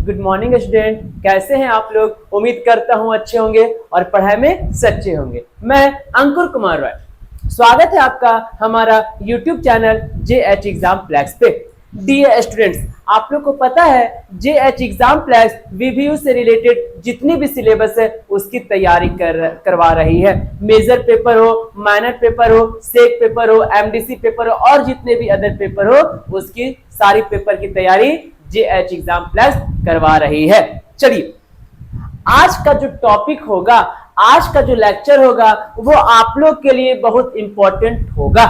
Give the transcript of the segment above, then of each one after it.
Good morning student. कैसे हैं आप लोग? उम्मीद करता हूं अच्छे होंगे और पढ़ाई में सच्चे होंगे। मैं अंकुर कुमार राय, स्वागत है आपका हमारा YouTube channel JH exam plus पे। डियर स्टूडेंट्स, आप लोग को पता है JH एग्जाम प्लेक्स वीवीयू से रिलेटेड जितनी भी सिलेबस है उसकी तैयारी करवा रही है। मेजर पेपर हो, माइनर पेपर हो, सेक पेपर हो, MDC पेपर हो और जितने भी अदर पेपर हो उसकी सारी पेपर की तैयारी JH एग्जाम प्लेक्स करवा रही है। चलिए, आज का जो टॉपिक होगा, आज का जो लेक्चर होगा वो आप लोग के लिए बहुत इंपॉर्टेंट होगा।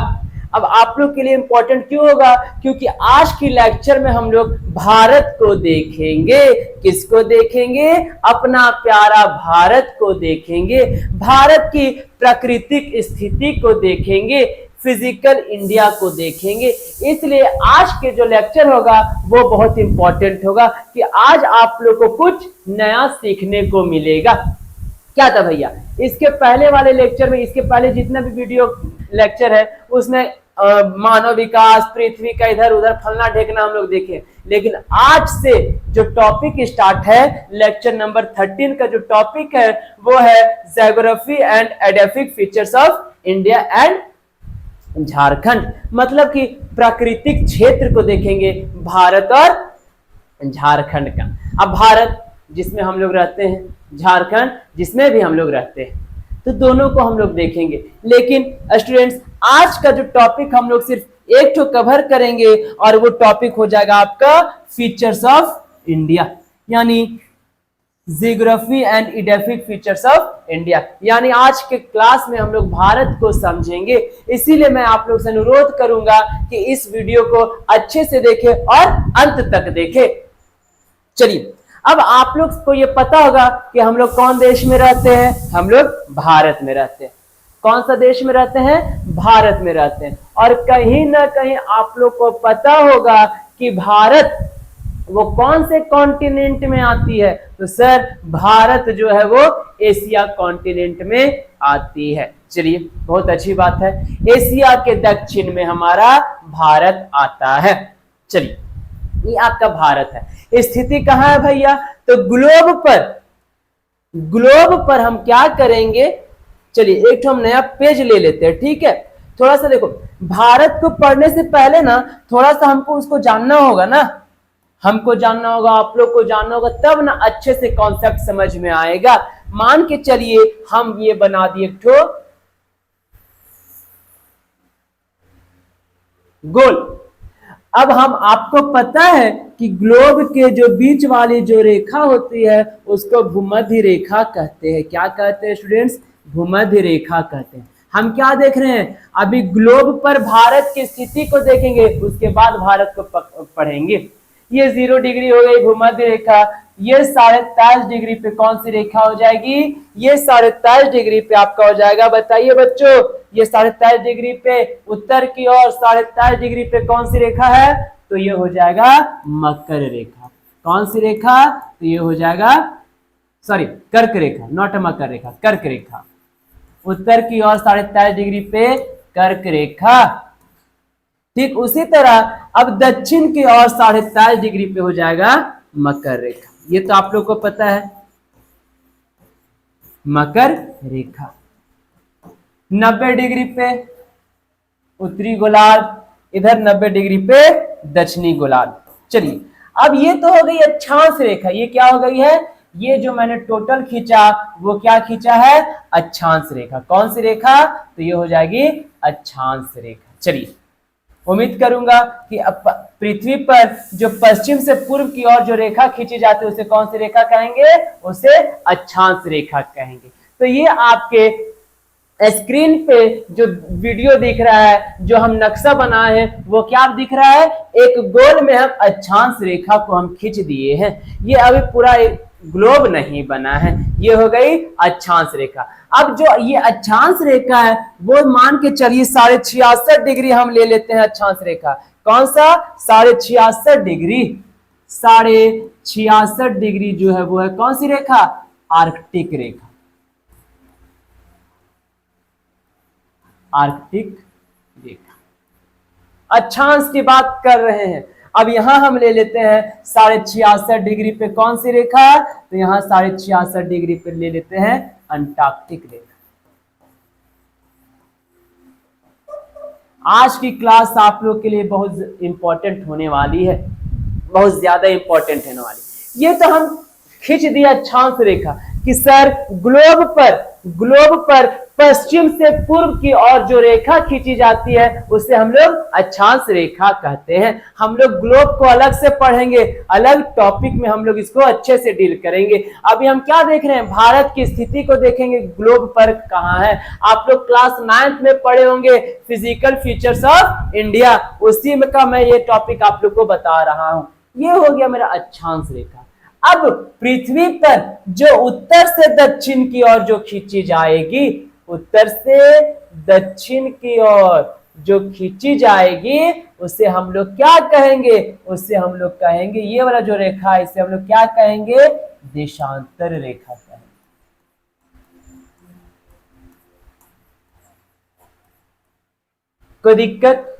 अब आप लोग के लिए इंपॉर्टेंट क्यों होगा? क्योंकि आज की लेक्चर में हम लोग भारत को देखेंगे। किसको देखेंगे? अपना प्यारा भारत को देखेंगे। भारत की प्राकृतिक स्थिति को देखेंगे, फिजिकल इंडिया को देखेंगे। इसलिए आज के जो लेक्चर होगा वो बहुत इंपॉर्टेंट होगा कि आज आप लोग को कुछ नया सीखने को मिलेगा। क्या था भैया, इसके पहले वाले लेक्चर में, इसके पहले जितना भी वीडियो लेक्चर है उसमें मानव विकास, पृथ्वी का इधर उधर फलना ढेकना हम लोग देखे। लेकिन आज से जो टॉपिक स्टार्ट है, लेक्चर नंबर 13 का जो टॉपिक है वो है geography and edaphic features of India and Jharkhand. मतलब कि प्राकृतिक क्षेत्र को देखेंगे भारत और झारखंड का। अब भारत जिसमें हम लोग रहते हैं, झारखंड जिसमें भी हम लोग रहते हैं, तो दोनों को हम लोग देखेंगे। लेकिन स्टूडेंट्स, आज का जो टॉपिक हम लोग सिर्फ एक तो कवर करेंगे और वो टॉपिक हो जाएगा आपका फीचर्स ऑफ इंडिया, यानी geography and edaphic features of India. यानी आज के क्लास में हम लोग भारत को समझेंगे। इसीलिए मैं आप लोग से अनुरोध करूंगा कि इस वीडियो को अच्छे से देखें और अंत तक देखें। चलिए, अब आप लोग को ये पता होगा कि हम लोग कौन देश में रहते हैं? हम लोग भारत में रहते हैं। कौन सा देश में रहते हैं? भारत में रहते हैं। और कहीं ना कहीं आप लोग को पता होगा कि भारत वो कौन से कॉन्टिनेंट में आती है? तो सर, भारत जो है वो एशिया कॉन्टिनेंट में आती है। चलिए, बहुत अच्छी बात है। एशिया के दक्षिण में हमारा भारत आता है। चलिए, ये आपका भारत है। स्थिति कहां है भैया? तो ग्लोब पर हम क्या करेंगे? चलिए, एक तो हम नया पेज ले लेते हैं, ठीक है। थोड़ा सा देखो, भारत को पढ़ने से पहले ना थोड़ा सा हमको उसको जानना होगा ना, हमको जानना होगा, आप लोग को जानना होगा, तब ना अच्छे से कॉन्सेप्ट समझ में आएगा। मान के चलिए हम ये बना दिए एक ठो गोल। अब हम, आपको पता है कि ग्लोब के जो बीच वाली जो रेखा होती है उसको भूमध्य रेखा कहते हैं। क्या कहते हैं स्टूडेंट्स? भूमध्य रेखा कहते हैं। हम क्या देख रहे हैं? अभी ग्लोब पर भारत की स्थिति को देखेंगे, उसके बाद भारत को पढ़ेंगे। ये 0 डिग्री हो गई भूमध्य रेखा। ये 23.5 डिग्री पे कौन सी रेखा हो जाएगी? ये 23.5 डिग्री पे आपका हो जाएगा। बताइए बच्चों, ये 23.5 डिग्री पे उत्तर की ओर 23.5 डिग्री पे कौन सी रेखा है? तो ये हो जाएगा मकर रेखा। कौन सी रेखा? तो ये हो जाएगा, सॉरी, कर्क रेखा, नॉट मकर रेखा, कर्क रेखा। उत्तर की ओर 23.5 डिग्री पे कर्क रेखा। ठीक उसी तरह अब दक्षिण की ओर 23.5 डिग्री पे हो जाएगा मकर रेखा। ये तो आप लोग को पता है, मकर रेखा। 90 डिग्री पे उत्तरी गोलार्ध, इधर 90 डिग्री पे दक्षिणी गोलार्ध। चलिए, अब ये तो हो गई अक्षांश रेखा। ये क्या हो गई है? ये जो मैंने टोटल खींचा वो क्या खींचा है? अक्षांश रेखा। कौन सी रेखा? तो ये हो जाएगी अक्षांश रेखा। चलिए, उम्मीद करूंगा कि पृथ्वी पर जो पश्चिम से पूर्व की ओर जो रेखा खींची जाती है उसे कौन सी रेखा कहेंगे? उसे अक्षांश रेखा कहेंगे। तो ये आपके स्क्रीन पे जो वीडियो दिख रहा है, जो हम नक्शा बनाए हैं, वो क्या दिख रहा है? एक गोल में हम अक्षांश रेखा को हम खींच दिए हैं। ये अभी पूरा ग्लोब नहीं बना है, ये हो गई अक्षांश रेखा। अब जो ये अक्षांश रेखा है वो मान के चलिए 66.5 डिग्री हम ले लेते हैं अक्षांश रेखा। कौन सा? 66.5 डिग्री। 66.5 डिग्री जो है वो है कौन सी रेखा? आर्कटिक रेखा। आर्कटिक रेखा। अक्षांश की बात कर रहे हैं। अब यहां हम ले लेते हैं 66.5 डिग्री पे कौन सी रेखा, तो यहां 66.5 डिग्री पे ले लेते हैं अंटार्कटिक रेखा। आज की क्लास आप लोग के लिए बहुत इंपॉर्टेंट होने वाली है, बहुत ज्यादा इंपॉर्टेंट होने वाली। ये तो हम खींच दिया अक्षांश रेखा कि सर ग्लोब पर पश्चिम से पूर्व की ओर जो रेखा खींची जाती है उसे हम लोग अक्षांश रेखा कहते हैं। हम लोग ग्लोब को अलग से पढ़ेंगे, अलग टॉपिक में हम लोग इसको अच्छे से डील करेंगे। अभी हम क्या देख रहे हैं, भारत की स्थिति को देखेंगे, ग्लोब पर कहां है। आप लोग क्लास 9th में पढ़े होंगे फिजिकल फीचर्स ऑफ इंडिया, उसी में का मैं ये टॉपिक आप लोग को बता रहा हूं। ये हो गया मेरा अक्षांश रेखा। अब पृथ्वी पर जो उत्तर से दक्षिण की ओर जो खींची जाएगी, उत्तर से दक्षिण की ओर जो खींची जाएगी उसे हम लोग क्या कहेंगे, उसे हम लोग कहेंगे, ये वाला जो रेखा है इसे हम लोग क्या कहेंगे, देशांतर रेखा कहेंगे। कोई दिक्कत?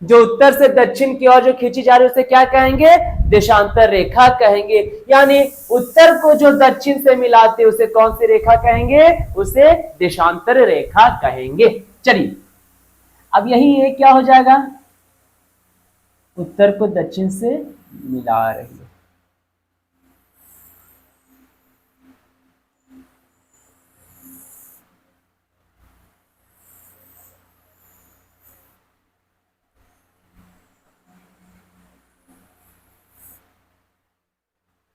जो उत्तर से दक्षिण की ओर जो खींची जा रही है उसे क्या कहेंगे, देशांतर रेखा कहेंगे। यानी उत्तर को जो दक्षिण से मिलाते उसे कौन सी रेखा कहेंगे, उसे देशांतर रेखा कहेंगे। चलिए अब यही ये क्या हो जाएगा, उत्तर को दक्षिण से मिला रही है।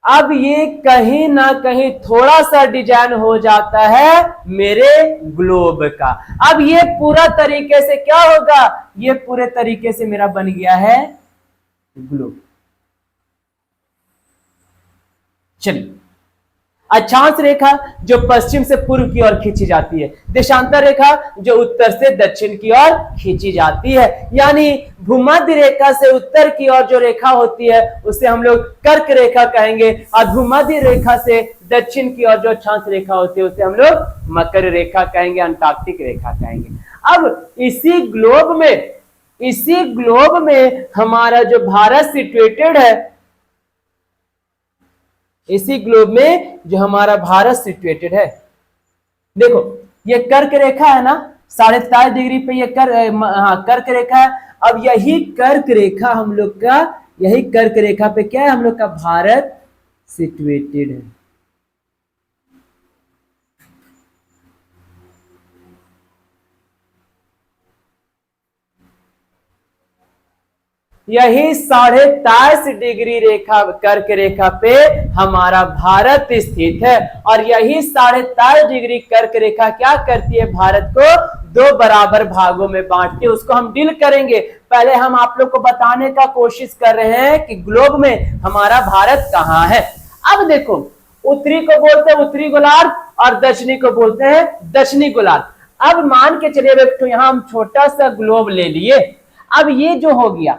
अब ये कहीं ना कहीं थोड़ा सा डिजाइन हो जाता है मेरे ग्लोब का। अब ये पूरा तरीके से क्या होगा, ये पूरे तरीके से मेरा बन गया है ग्लोब। चलिए, अक्षांश रेखा जो पश्चिम से पूर्व की ओर खींची जाती है, देशांतर रेखा जो उत्तर से दक्षिण की ओर खींची जाती है। यानी भूमध्य रेखा से उत्तर की ओर जो रेखा होती है उसे हम लोग कर्क रेखा कहेंगे, और भूमध्य रेखा से दक्षिण की ओर जो अक्षांश रेखा होती है उसे हम लोग मकर रेखा कहेंगे, अंटार्कटिक रेखा कहेंगे। अब इसी ग्लोब में हमारा जो भारत सिचुएटेड है, इसी ग्लोब में जो हमारा भारत सिचुएटेड है, देखो ये कर्क रेखा है ना, 43.5 डिग्री पे ये कर्क रेखा है। अब यही कर्क रेखा हम लोग का, यही कर्क रेखा पे क्या है, हम लोग का भारत सिचुएटेड है। यही 23.5 डिग्री रेखा कर्क रेखा पे हमारा भारत स्थित है, और यही 23.5 डिग्री कर्क रेखा क्या करती है, भारत को 2 बराबर भागों में बांटती है। उसको हम डील करेंगे। पहले हम आप लोग को बताने का कोशिश कर रहे हैं कि ग्लोब में हमारा भारत कहां है। अब देखो, उत्तरी को बोलते हैं उत्तरी गोलार्ध और दक्षिणी को बोलते हैं दक्षिणी गोलार्ध। अब मान के चलिए तो यहां हम छोटा सा ग्लोब ले लिए। अब ये जो हो गया,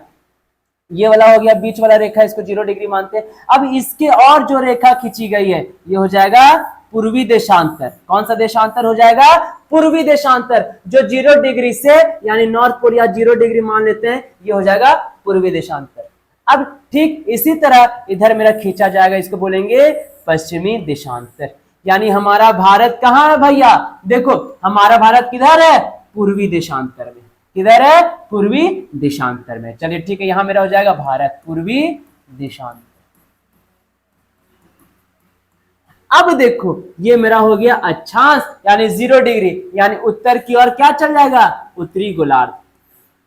ये वाला हो गया बीच वाला रेखा, इसको 0 डिग्री मानते हैं। अब इसके और जो रेखा खींची गई है ये हो जाएगा पूर्वी देशांतर। कौन सा देशांतर हो जाएगा, पूर्वी देशांतर, जो 0 डिग्री से यानी नॉर्थ पोल या 0 डिग्री मान लेते हैं, ये हो जाएगा पूर्वी देशांतर। अब ठीक इसी तरह इधर मेरा खींचा जाएगा, इसको बोलेंगे पश्चिमी देशांतर। यानी हमारा भारत कहां है भैया, देखो हमारा भारत किधर है, पूर्वी देशांतर में। किधर है, पूर्वी देशांतर में। चलिए ठीक है, यहां मेरा हो जाएगा भारत पूर्वी देशांतर। अब देखो ये मेरा हो गया अक्षांश यानी 0 डिग्री, यानी उत्तर की ओर क्या चल जाएगा, उत्तरी गोलार्ध।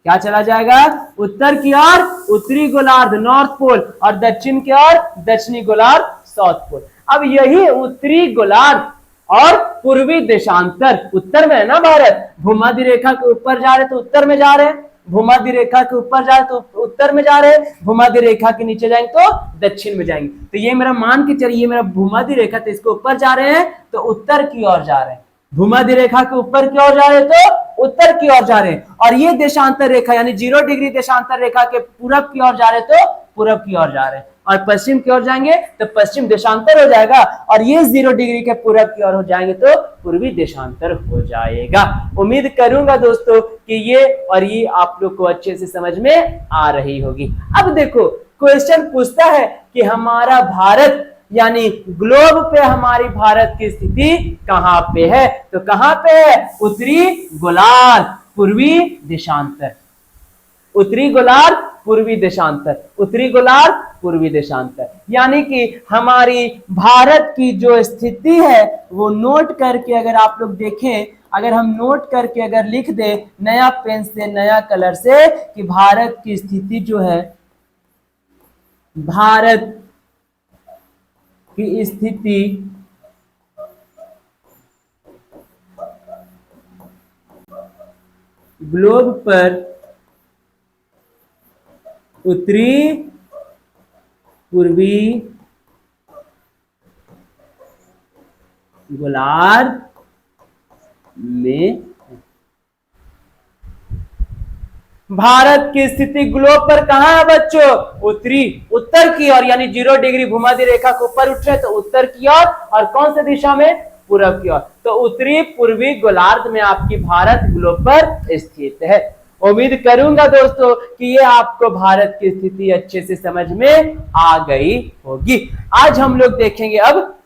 क्या चला जाएगा, उत्तर की ओर उत्तरी गोलार्ध नॉर्थ पोल, और दक्षिण की ओर दक्षिणी गोलार्ध साउथ पोल। अब यही उत्तरी गोलार्ध और पूर्वी देशांतर, उत्तर में है ना भारत, भूमध्य रेखा के ऊपर जा रहे तो उत्तर में जा रहे हैं, भूमध्य रेखा के ऊपर जा रहे तो उत्तर में जा रहे हैं, भूमध्य रेखा के नीचे जाएंगे तो दक्षिण में जाएंगे। तो ये मेरा मान के चलिए, ये मेरा भूमध्य रेखा, तो इसको ऊपर जा रहे हैं तो उत्तर की ओर जा रहे हैं, भूमध्य रेखा के ऊपर की ओर जा रहे हैं तो उत्तर की ओर जा रहे हैं, और ये देशांतर रेखा यानी 0 डिग्री देशांतर रेखा के पूरब की ओर जा रहे तो पूरब की ओर जा रहे हैं, और पश्चिम की ओर जाएंगे तो पश्चिम देशांतर हो जाएगा, और ये 0 डिग्री के पूरब की ओर हो जाएंगे तो पूर्वी देशांतर हो जाएगा। उम्मीद करूंगा दोस्तों कि ये और ये आप लोग को अच्छे से समझ में आ रही होगी। अब देखो क्वेश्चन पूछता है कि हमारा भारत यानी ग्लोब पे हमारी भारत की स्थिति कहां पे है, तो कहां पे है? उत्तरी गोलार्ध पूर्वी देशांतर, उत्तरी गोलार्ध पूर्वी देशांतर, उत्तरी गोलार्ध पूर्वी देशांतर। यानी कि हमारी भारत की जो स्थिति है वो नोट करके अगर आप लोग देखें, अगर हम नोट करके अगर लिख दे नया पेन से नया कलर से कि भारत की स्थिति जो है, भारत की स्थिति ग्लोब पर उत्तरी पूर्वी गोलार्ध में, भारत की स्थिति ग्लोब पर कहां है बच्चों? उत्तर की ओर, यानी 0 डिग्री भूमध्य रेखा के ऊपर उठ रहे तो उत्तर की ओर, और कौन सी दिशा में? पूरब की ओर। तो उत्तरी पूर्वी गोलार्ध में आपकी भारत ग्लोब पर स्थित है। उम्मीद करूंगा दोस्तों कि ये आपको भारत की स्थिति अच्छे से समझ में आ गई होगी। आज हम लोग देखेंगे, अब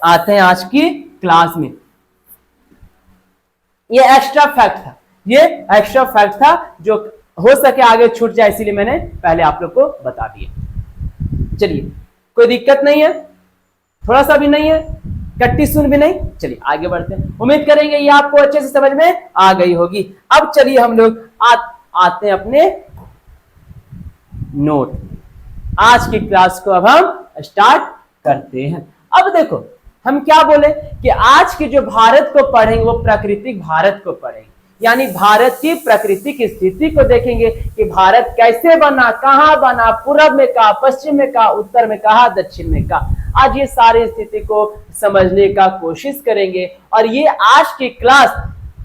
आते हैं आज की क्लास में। ये एक्स्ट्रा फैक्ट था, ये एक्स्ट्रा फैक्ट था जो हो सके आगे छूट जाए, इसीलिए मैंने पहले आप लोग को बता दिया। चलिए, कोई दिक्कत नहीं है, थोड़ा सा भी नहीं है, कट्टी सुन भी नहीं। चलिए आगे बढ़ते हैं। उम्मीद करेंगे ये आपको अच्छे से समझ में आ गई होगी। अब चलिए हम लोग आते हैं अपने नोट। आज की क्लास को अब हम स्टार्ट करते हैं। अब देखो हम क्या बोले कि आज की जो भारत को पढ़ेंगे वो प्राकृतिक भारत को पढ़ेंगे, यानी भारत की प्राकृतिक स्थिति को देखेंगे कि भारत कैसे बना, कहां बना, पूरब में कहा, पश्चिम में कहा, उत्तर में कहा, दक्षिण में कहा। आज ये सारी स्थिति को समझने का कोशिश करेंगे, और ये आज की क्लास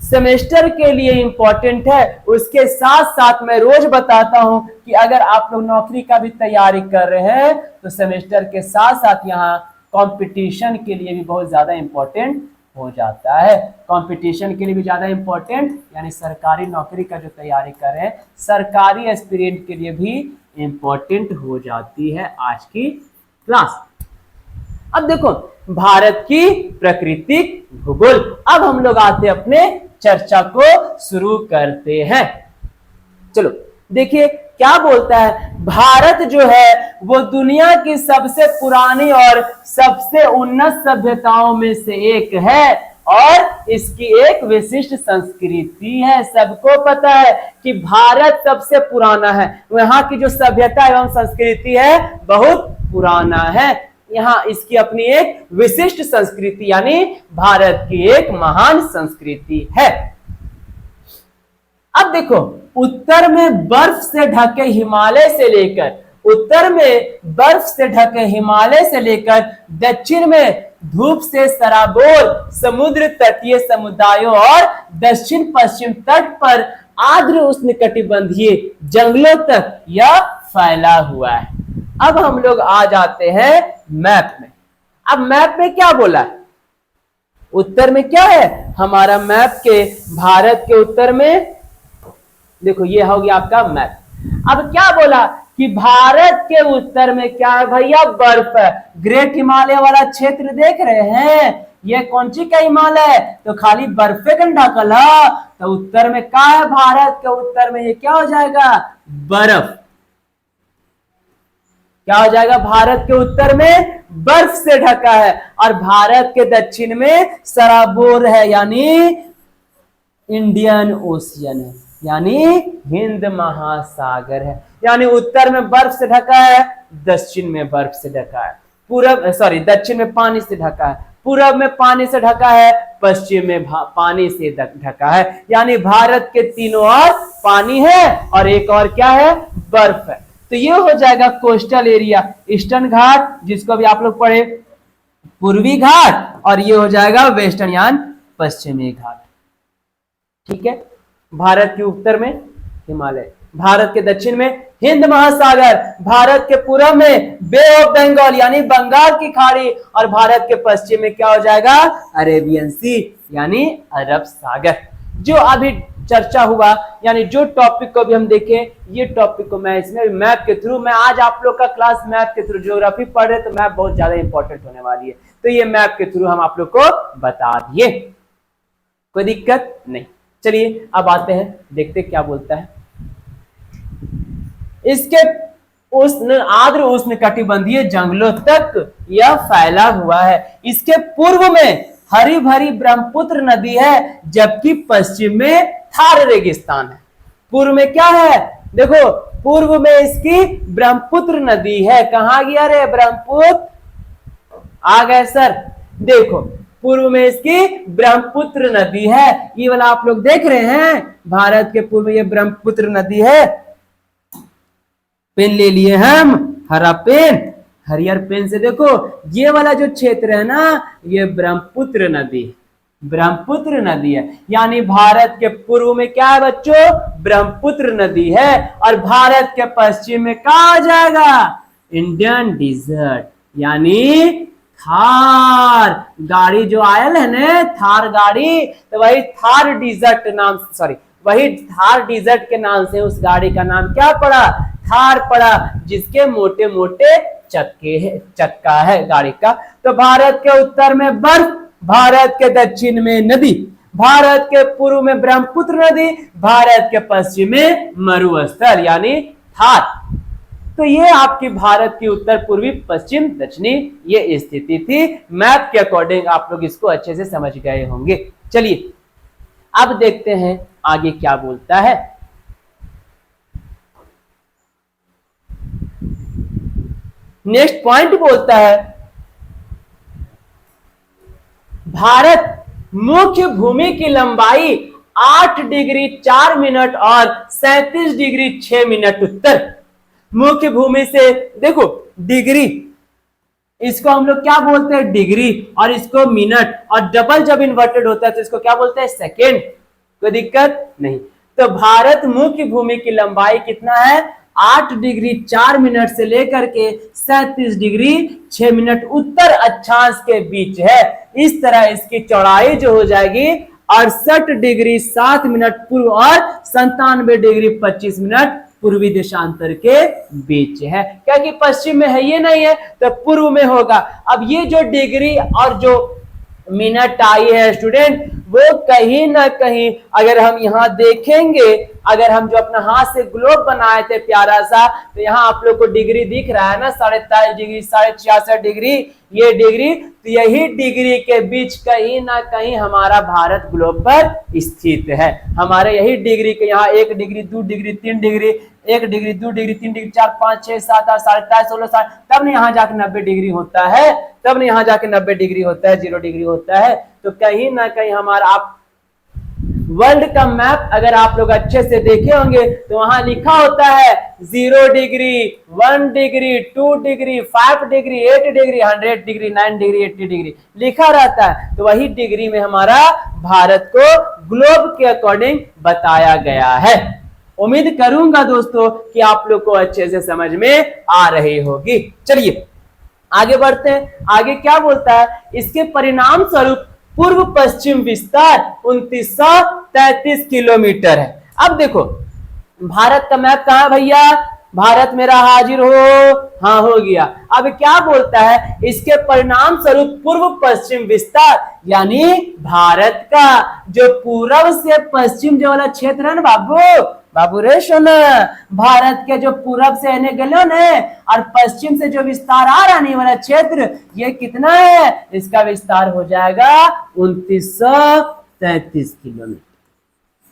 सेमेस्टर के लिए इंपॉर्टेंट है। उसके साथ साथ मैं रोज बताता हूं कि अगर आप लोग नौकरी का भी तैयारी कर रहे हैं तो सेमेस्टर के साथ साथ यहाँ कंपटीशन के लिए भी बहुत ज्यादा इंपॉर्टेंट हो जाता है। कंपटीशन के लिए भी ज्यादा इंपॉर्टेंट, यानी सरकारी नौकरी का जो तैयारी कर रहे हैं, सरकारी एस्पिरेंट के लिए भी इंपॉर्टेंट हो जाती है आज की क्लास। अब देखो भारत की प्राकृतिक भूगोल। अब हम लोग आते अपने चर्चा को शुरू करते हैं। चलो देखिए क्या बोलता है। भारत जो है वो दुनिया की सबसे पुरानी और सबसे उन्नत सभ्यताओं में से एक है, और इसकी एक विशिष्ट संस्कृति है। सबको पता है कि भारत सबसे पुराना है, यहाँ की जो सभ्यता एवं संस्कृति है बहुत पुराना है। यहाँ इसकी अपनी एक विशिष्ट संस्कृति, यानी भारत की एक महान संस्कृति है। अब देखो उत्तर में बर्फ से ढके हिमालय से लेकर, उत्तर में बर्फ से ढके हिमालय से लेकर दक्षिण में धूप से सराबोर समुद्र तटीय समुदायों और दक्षिण पश्चिम तट पर आर्द्र उष्णकटिबंधीय जंगलों तक यह फैला हुआ है। अब हम लोग आ जाते हैं मैप में। अब मैप में क्या बोला है? उत्तर में क्या है हमारा मैप के, भारत के उत्तर में देखो ये हो गया आपका मैप। अब क्या बोला कि भारत के उत्तर में क्या है भैया? बर्फ है। ग्रेट हिमालय वाला क्षेत्र देख रहे हैं, ये कौन सी का हिमालय है? तो खाली बर्फे का ढकल है। तो उत्तर में क्या है? भारत के उत्तर में ये क्या हो जाएगा? बर्फ। क्या हो जाएगा? भारत के उत्तर में बर्फ से ढका है, और भारत के दक्षिण में सराबोर है, यानी इंडियन ओशियन है, यानी हिंद महासागर है। यानी उत्तर में बर्फ से ढका है, दक्षिण में बर्फ से ढका है, दक्षिण में पानी से ढका है, पूरब में पानी से ढका है, पश्चिम में पानी से ढका है। यानी भारत के तीनों ओर पानी है और एक और क्या है? बर्फ है। तो ये हो जाएगा कोस्टल एरिया, ईस्टर्न घाट जिसको भी आप लोग पढ़े पूर्वी घाट, और ये हो जाएगा वेस्टर्न यानी पश्चिमी घाट। ठीक है, भारत के उत्तर में हिमालय, भारत के दक्षिण में हिंद महासागर, भारत के पूर्व में बे ऑफ बंगाल यानी बंगाल की खाड़ी, और भारत के पश्चिम में क्या हो जाएगा, अरेबियन सी यानी अरब सागर। जो अभी चर्चा हुआ यानी जो टॉपिक को भी हम देखें, ये टॉपिक को मैं इसमें मैप के थ्रू, मैं आज आप लोग का क्लास मैप के थ्रू, ज्योग्राफी पढ़ रहे तो मैप बहुत ज्यादा इंपॉर्टेंट होने वाली है, तो ये मैप के थ्रू हम आप लोग को बता दिए, कोई दिक्कत नहीं। चलिए अब आते हैं, देखते क्या बोलता है। इसके उष्ण आर्द्र उष्ण कटिबंधीय जंगलों तक यह फैला हुआ है। इसके पूर्व में हरी भरी ब्रह्मपुत्र नदी है, जबकि पश्चिम में थार रेगिस्तान है। पूर्व में क्या है, देखो पूर्व में इसकी ब्रह्मपुत्र नदी है। कहां गया रे ब्रह्मपुत्र, आ गए सर, देखो पूर्व में इसकी ब्रह्मपुत्र नदी है, ये वाला आप लोग देख रहे हैं, भारत के पूर्व में ये ब्रह्मपुत्र नदी है। पेन ले लिए हम, हरा पेन, हरियर पेन से देखो, ये वाला जो क्षेत्र है ना, ये ब्रह्मपुत्र नदी, ब्रह्मपुत्र नदी है, यानी भारत के पूर्व में क्या है बच्चों, ब्रह्मपुत्र नदी है, और भारत के पश्चिम में क्या आ जाएगा, इंडियन डिजर्ट यानी थार गाड़ी जो आयल है ना, थार गाड़ी, तो वही थार डिजर्ट नाम, सॉरी वही थार डिजर्ट के नाम से उस गाड़ी का नाम क्या पड़ा, थार पड़ा, जिसके मोटे मोटे चक्का है गाड़ी का। तो भारत के उत्तर में बर्फ, भारत के दक्षिण में नदी, भारत के पूर्व में ब्रह्मपुत्र नदी, भारत के पश्चिम में मरुस्थल यानी थार। तो ये आपकी भारत की उत्तर पूर्वी पश्चिम दक्षिणी ये स्थिति थी। मैप के अकॉर्डिंग आप लोग इसको अच्छे से समझ गए होंगे। चलिए अब देखते हैं आगे क्या बोलता है। नेक्स्ट पॉइंट बोलता है, भारत मुख्य भूमि की लंबाई 8 डिग्री 4 मिनट और 37 डिग्री 6 मिनट उत्तर। मुख्य भूमि से देखो डिग्री, इसको हम लोग क्या बोलते हैं डिग्री, और इसको मिनट, और डबल जब इन्वर्टेड होता है तो इसको क्या बोलते हैं सेकेंड। कोई दिक्कत नहीं। तो भारत मुख्य भूमि की लंबाई कितना है, 8 डिग्री 4 मिनट से लेकर के 37 डिग्री 6 मिनट उत्तर अक्षांश के बीच है। इस तरह इसकी चौड़ाई जो हो जाएगी 68 डिग्री 7 मिनट पूर्व और 97 डिग्री 25 मिनट पूर्वी देशांतर के बीच है, क्योंकि पश्चिम में है ये नहीं है तो पूर्व में होगा। अब ये जो डिग्री और जो मिनट आई है स्टूडेंट, वो कहीं ना कहीं अगर हम यहाँ देखेंगे, अगर हम जो अपना हाथ से ग्लोब बनाए थे प्यारा सा, तो यहाँ आप लोग को डिग्री दिख रहा है ना, 23.5 डिग्री 66 डिग्री, ये डिग्री, तो यही डिग्री के बीच कहीं ना कहीं हमारा भारत ग्लोब पर स्थित है। हमारे यही डिग्री के यहाँ 1 degree 2 degree 3 degree 1 degree 2 degree 3 degree 4 5 6 7 8 23.5 16 7, तब नहीं यहाँ जाके 90 डिग्री होता है, तब नहीं यहाँ जाके 90 डिग्री होता है, 0 डिग्री होता है। तो कहीं ना कहीं हमारा, आप वर्ल्ड का मैप अगर आप लोग अच्छे से देखे होंगे तो वहां लिखा होता है 0 degree 1 degree 2 degree 5 degree 8 degree 100 degree 9 degree 80 degree लिखा रहता है। तो वही डिग्री में हमारा भारत को ग्लोब के अकॉर्डिंग बताया गया है। उम्मीद करूंगा दोस्तों कि आप लोग को अच्छे से समझ में आ रही होगी। चलिए आगे बढ़ते हैं। आगे क्या बोलता है, इसके परिणाम स्वरूप पूर्व पश्चिम विस्तार 2933 किलोमीटर है। अब देखो भारत का मैप कहां भैया, भारत मेरा हाजिर हो, हाँ हो गया। अब क्या बोलता है, इसके परिणाम स्वरूप पूर्व पश्चिम विस्तार यानी भारत का जो पूर्व से पश्चिम जो वाला क्षेत्र है ना बाबू रे सोना, भारत के जो पूरब से आने गले ने और पश्चिम से जो विस्तार आ रहा नहीं वाला क्षेत्र, ये कितना है, इसका विस्तार हो जाएगा 2933 किलोमीटर।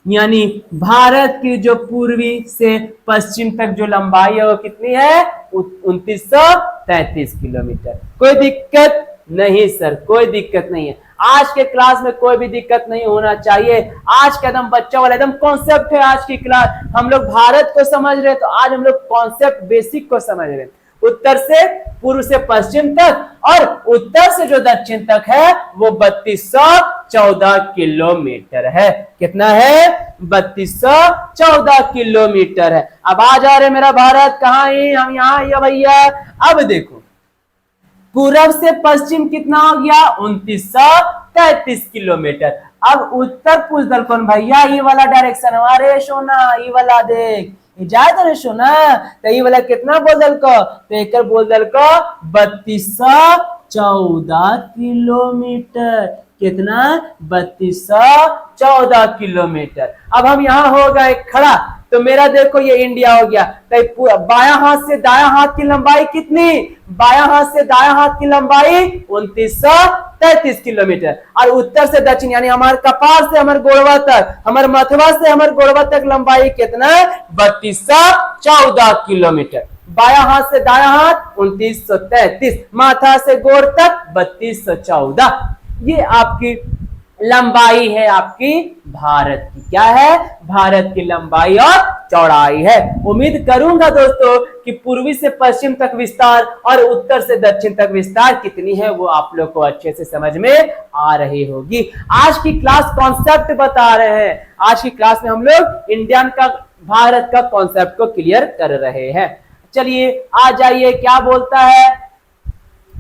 यानी भारत की जो पूर्वी से पश्चिम तक जो लंबाई है वो कितनी है, 2933 किलोमीटर। कोई दिक्कत नहीं सर, कोई दिक्कत नहीं है। आज के क्लास में कोई भी दिक्कत नहीं होना चाहिए। आज का एकदम बच्चा वाला एकदम कॉन्सेप्ट है आज की क्लास। हम लोग भारत को समझ रहे तो आज हम लोग कॉन्सेप्ट बेसिक को समझ रहे। उत्तर से पूर्व से पश्चिम तक और उत्तर से जो दक्षिण तक है वो 3214 किलोमीटर है। कितना है, 3214 किलोमीटर है। अब आ जा रहे मेरा भारत, कहाँ है, हम यहाँ है भैया। अब देखो पूरब से पश्चिम कितना हो गया, 2933 किलोमीटर। अब उत्तर पूछ दल कौन भैया, ये वाला डायरेक्शन हमारे सोना, ये वाला देख जाए रे सोना, तो ये वाला कितना बोल दल को, तो एक बोल दल को 3214 किलोमीटर। कितना, 3214 किलोमीटर। अब हम यहाँ हो गए खड़ा, तो मेरा देखो ये इंडिया हो गया। तो बायां हाथ से दायां हाथ की लंबाई कितनी, बायां हाथ से दायां हाथ की लंबाई 2933 किलोमीटर। और उत्तर से दक्षिण यानी हमारे कपाल से हमारे गोड़वा तक, हमारे मथवा से हमारे गोड़वा तक लंबाई कितना, 3214 किलोमीटर। बायां हाथ से दायां हाथ 2933, माथा से गोड़ तक 3214। ये आपकी लंबाई है आपकी भारत की, क्या है, भारत की लंबाई और चौड़ाई है। उम्मीद करूंगा दोस्तों कि पूर्वी से पश्चिम तक विस्तार और उत्तर से दक्षिण तक विस्तार कितनी है वो आप लोग को अच्छे से समझ में आ रही होगी। आज की क्लास कॉन्सेप्ट बता रहे हैं, आज की क्लास में हम लोग इंडियन का, भारत का कॉन्सेप्ट को क्लियर कर रहे हैं। चलिए आ जाइए, क्या बोलता है।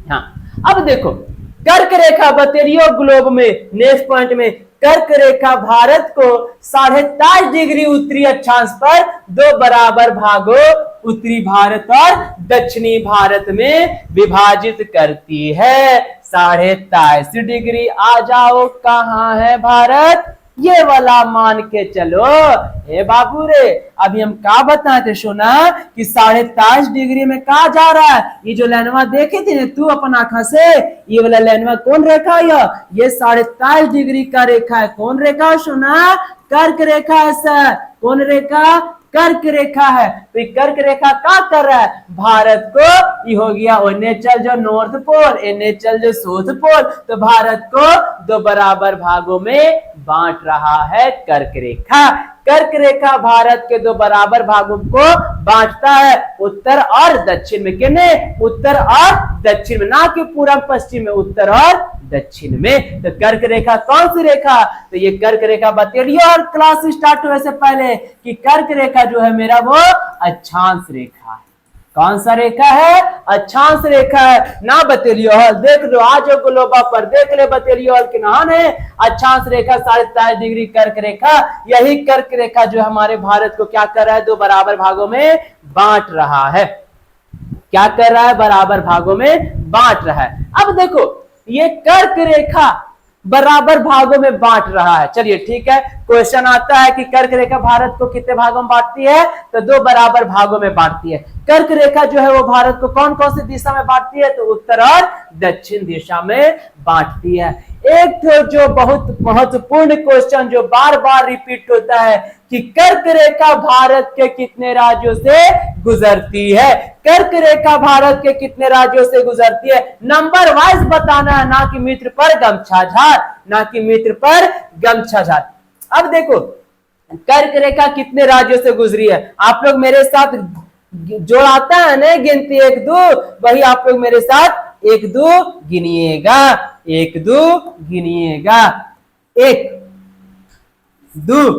हाँ अब देखो कर्क रेखा बतेरियो ग्लोब में नेक्स्ट पॉइंट में कर्क रेखा भारत को 23.5 डिग्री उत्तरी अक्षांश पर दो बराबर भागों उत्तरी भारत और दक्षिणी भारत में विभाजित करती है। 23.5 डिग्री, आ जाओ कहाँ है भारत, ये वाला मान के चलो। हे बाबू रे, अभी हम क्या बताते सोना कि 23.5 डिग्री में कहा जा रहा है। ये जो लाइनवा देखे थे तू अपन आंखा से, ये वाला लाइनवा कौन रेखा है, ये 23.5 डिग्री का रेखा है। कौन रेखा है सोना, कर्क रेखा है सर। कौन रेखा, कर्क रेखा है। तो कर्क रेखा क्या कर रहा है, भारत को, ये हो गया ओने चल जो नॉर्थ पोल, एने चल जो साउथ पोल, तो भारत को दो बराबर भागों में बांट रहा है कर्क रेखा। कर्क रेखा भारत के दो बराबर भागों को बांटता है उत्तर और दक्षिण में। किने, उत्तर और दक्षिण में, ना कि पूर्व पश्चिम में, उत्तर और दक्षिण में। तो कर्क रेखा कौन सी रेखा, तो ये कर्क रेखा बतेलिए और क्लास स्टार्ट होने से पहले कि कर्क रेखा जो है मेरा वो अक्षांश रेखा है। कौन सा रेखा है, अक्षांश रेखा है, ना बतेलियो हल। देख लो आज ग्लोबा पर देख ले बतेलियो हल के नाम है अक्षांश रेखा 23.5 डिग्री कर्क रेखा। यही कर्क रेखा जो हमारे भारत को क्या कर रहा है, दो बराबर भागों में बांट रहा है। क्या कर रहा है, बराबर भागों में बांट रहा है। अब देखो ये कर्क रेखा बराबर भागों में बांट रहा है। चलिए ठीक है, क्वेश्चन आता है कि कर्क रेखा भारत को कितने भागों में बांटती है, तो दो बराबर भागों में बांटती है। कर्क रेखा जो है वो भारत को कौन कौन सी दिशा में बांटती है, तो उत्तर और दक्षिण दिशा में बांटती है। एक तो जो बहुत महत्वपूर्ण क्वेश्चन जो बार बार रिपीट होता है कि कर्क रेखा भारत के कितने राज्यों से गुजरती है, कर्क रेखा भारत के कितने राज्यों से गुजरती है, नंबर वाइज बताना है, ना कि मित्र पर गमछा झाड़, ना कि मित्र पर गमछा झाड़। अब देखो कर्क रेखा कितने राज्यों से गुजरी है, आप लोग मेरे साथ जो आता है ना गिनती 1 2, वही आप लोग मेरे साथ 1 2 गिनिएगा, 1 2 गिनिएगा, 1 2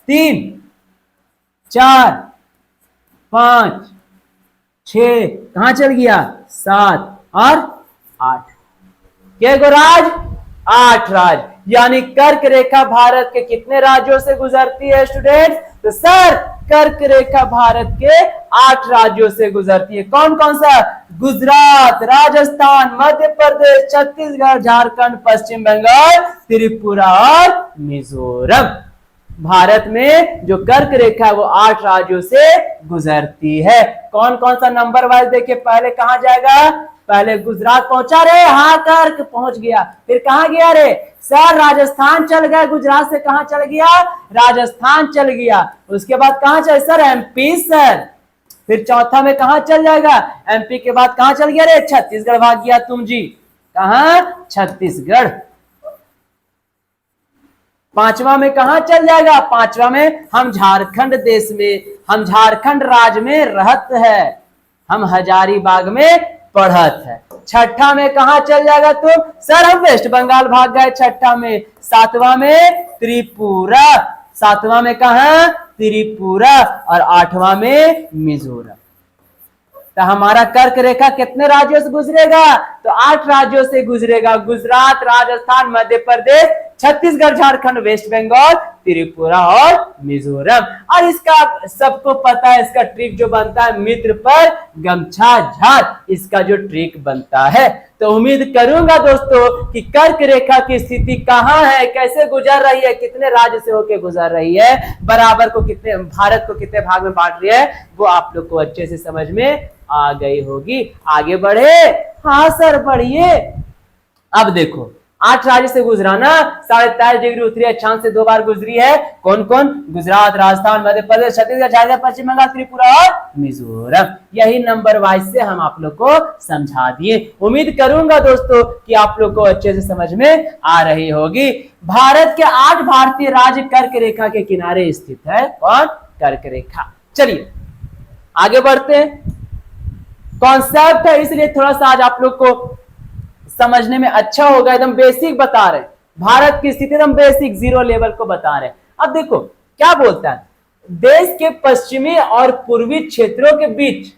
3 4 5 6, कहां चल गया 7 और 8, क्या गो राज, 8 राज। यानी कर्क रेखा भारत के कितने राज्यों से गुजरती है स्टूडेंट्स, तो सर कर्क रेखा भारत के 8 राज्यों से गुजरती है। कौन कौन सा, गुजरात, राजस्थान, मध्य प्रदेश, छत्तीसगढ़, झारखंड, पश्चिम बंगाल, त्रिपुरा और मिजोरम। भारत में जो कर्क रेखा है वो 8 राज्यों से गुजरती है। कौन कौन सा नंबर वाइज देखिए, पहले कहां जाएगा, पहले गुजरात पहुंचा रे, हाँ कर्क पहुंच गया। फिर कहां गया रे सर, राजस्थान चल गया, गुजरात से कहां चल गया, राजस्थान चल गया। उसके बाद कहां चल सर, एमपी सर। फिर चौथा में कहां चल जाएगा, एमपी के बाद कहां चल गया रे, छत्तीसगढ़ भाग गया तुम जी, कहां, छत्तीसगढ़। पांचवा में कहां चल जाएगा, पांचवा में हम झारखंड देश में, हम झारखंड राज्य में रहत है, हम हजारीबाग में पढ़त है। छठा में कहां चल जाएगा तुम, सर हम वेस्ट बंगाल भाग गए छठा में। सातवां में त्रिपुरा, सातवां में कहा त्रिपुरा और आठवां में मिजोरम। तो हमारा कर्क रेखा कितने राज्यों से गुजरेगा? तो 8 राज्यों से गुजरेगा। गुजरात, राजस्थान, मध्य प्रदेश, छत्तीसगढ़, झारखंड, वेस्ट बंगाल, त्रिपुरा और मिजोरम। और इसका सबको पता है, इसका ट्रिक जो बनता है मित्र पर गमछा झाड़, इसका जो ट्रिक बनता है। तो उम्मीद करूंगा दोस्तों कि कर्क रेखा की स्थिति कहां है, कैसे गुजर रही है, कितने राज्य से होकर गुजर रही है, बराबर को कितने, भारत को कितने भाग में बांट रही है, वो आप लोग को अच्छे से समझ में आ गई होगी। आगे बढ़े? हाँ सर बढ़िए। अब देखो 8 राज्य से गुजरा ना, 23.5 डिग्री उत्तरी अक्षांश से 2 बार गुजरी है। कौन कौन? गुजरात, राजस्थान, मध्य प्रदेश, छत्तीसगढ़, झारखंड, पश्चिम बंगाल, त्रिपुरा और मिजोरम। यही नंबर वाइज से हम आप लोग को समझा दिए। उम्मीद करूंगा दोस्तों कि आप लोग को अच्छे से समझ में आ रही होगी। भारत के 8 भारतीय राज्य कर्क रेखा के किनारे स्थित है। कौन? कर्क रेखा। चलिए आगे बढ़ते हैं। कॉन्सेप्ट है इसलिए थोड़ा सा आज आप लोग को समझने में अच्छा होगा। एकदम बेसिक बता रहे, भारत की स्थिति एकदम बेसिक 0 लेवल को बता रहे। अब देखो क्या बोलता है, देश के पश्चिमी और पूर्वी क्षेत्रों के बीच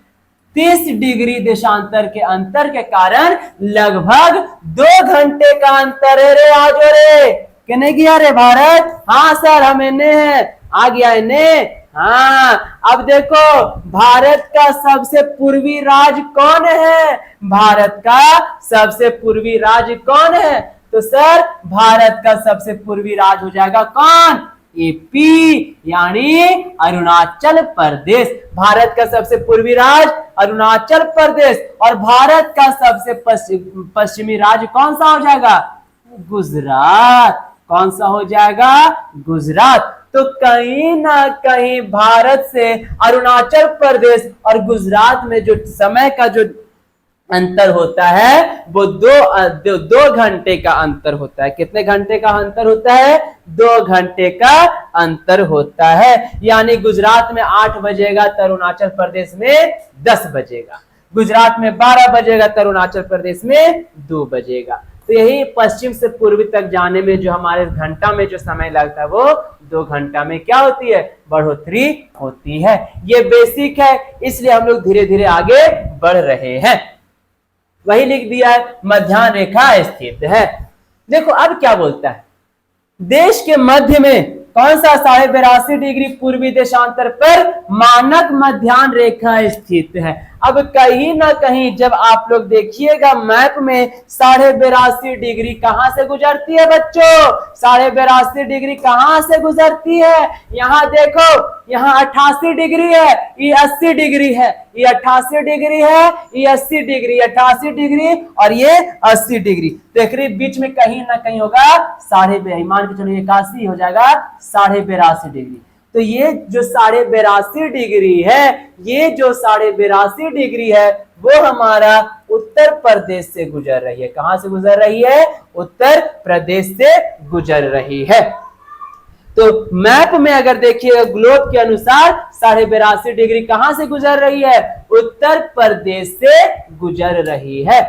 30 डिग्री देशांतर के अंतर के कारण लगभग 2 घंटे का अंतर है। रे आज रे कहने गया रे भारत। हाँ सर हम इन्हें हैं, आ गया इन्हें। हाँ अब देखो भारत का सबसे पूर्वी राज्य कौन है? भारत का सबसे पूर्वी राज्य कौन है? तो सर भारत का सबसे पूर्वी राज्य हो जाएगा कौन? एपी यानी अरुणाचल प्रदेश। भारत का सबसे पूर्वी राज्य अरुणाचल प्रदेश। और भारत का सबसे पश्चिमी राज्य कौन सा हो जाएगा? गुजरात। कौन सा हो जाएगा? गुजरात। तो कहीं ना कहीं भारत से अरुणाचल प्रदेश और गुजरात में जो समय का जो अंतर होता है वो 2 घंटे का अंतर होता है। कितने घंटे का अंतर होता है? 2 घंटे का अंतर होता है। यानी गुजरात में 8 बजेगा तो अरुणाचल प्रदेश में 10 बजेगा। गुजरात में 12 बजेगा तो अरुणाचल प्रदेश में 2 बजेगा। तो यही पश्चिम से पूर्वी तक जाने में जो हमारे घंटा में जो समय लगता है वो 2 घंटा में क्या होती है? बढ़ोतरी होती है। ये बेसिक है इसलिए हम लोग धीरे धीरे आगे बढ़ रहे हैं। वही लिख दिया है मध्याह्न रेखा स्थित है। देखो अब क्या बोलता है, देश के मध्य में कौन सा 82.5 डिग्री पूर्वी देशांतर पर मानक मध्याह्न रेखा स्थित है। अब कहीं ना कहीं जब आप लोग देखिएगा मैप में 82.5 डिग्री कहां से गुजरती है बच्चों? 82.5 डिग्री कहां से गुजरती है? यहां देखो, यहां 88 डिग्री है, ये 80 डिग्री है, ये 88 डिग्री है, ये 80 डिग्री, 88 डिग्री और ये 80 डिग्री। देख रही बीच में कहीं ना कहीं होगा 82.5, मान के चलो 81 हो जाएगा 82.5 डिग्री। तो ये जो 82.5 डिग्री है, ये जो 82.5 डिग्री है वो हमारा उत्तर प्रदेश से गुजर रही है। कहां से गुजर रही है? उत्तर प्रदेश से गुजर रही है। तो मैप में अगर देखिए ग्लोब के अनुसार 82.5 डिग्री कहां से गुजर रही है? उत्तर प्रदेश से गुजर रही है।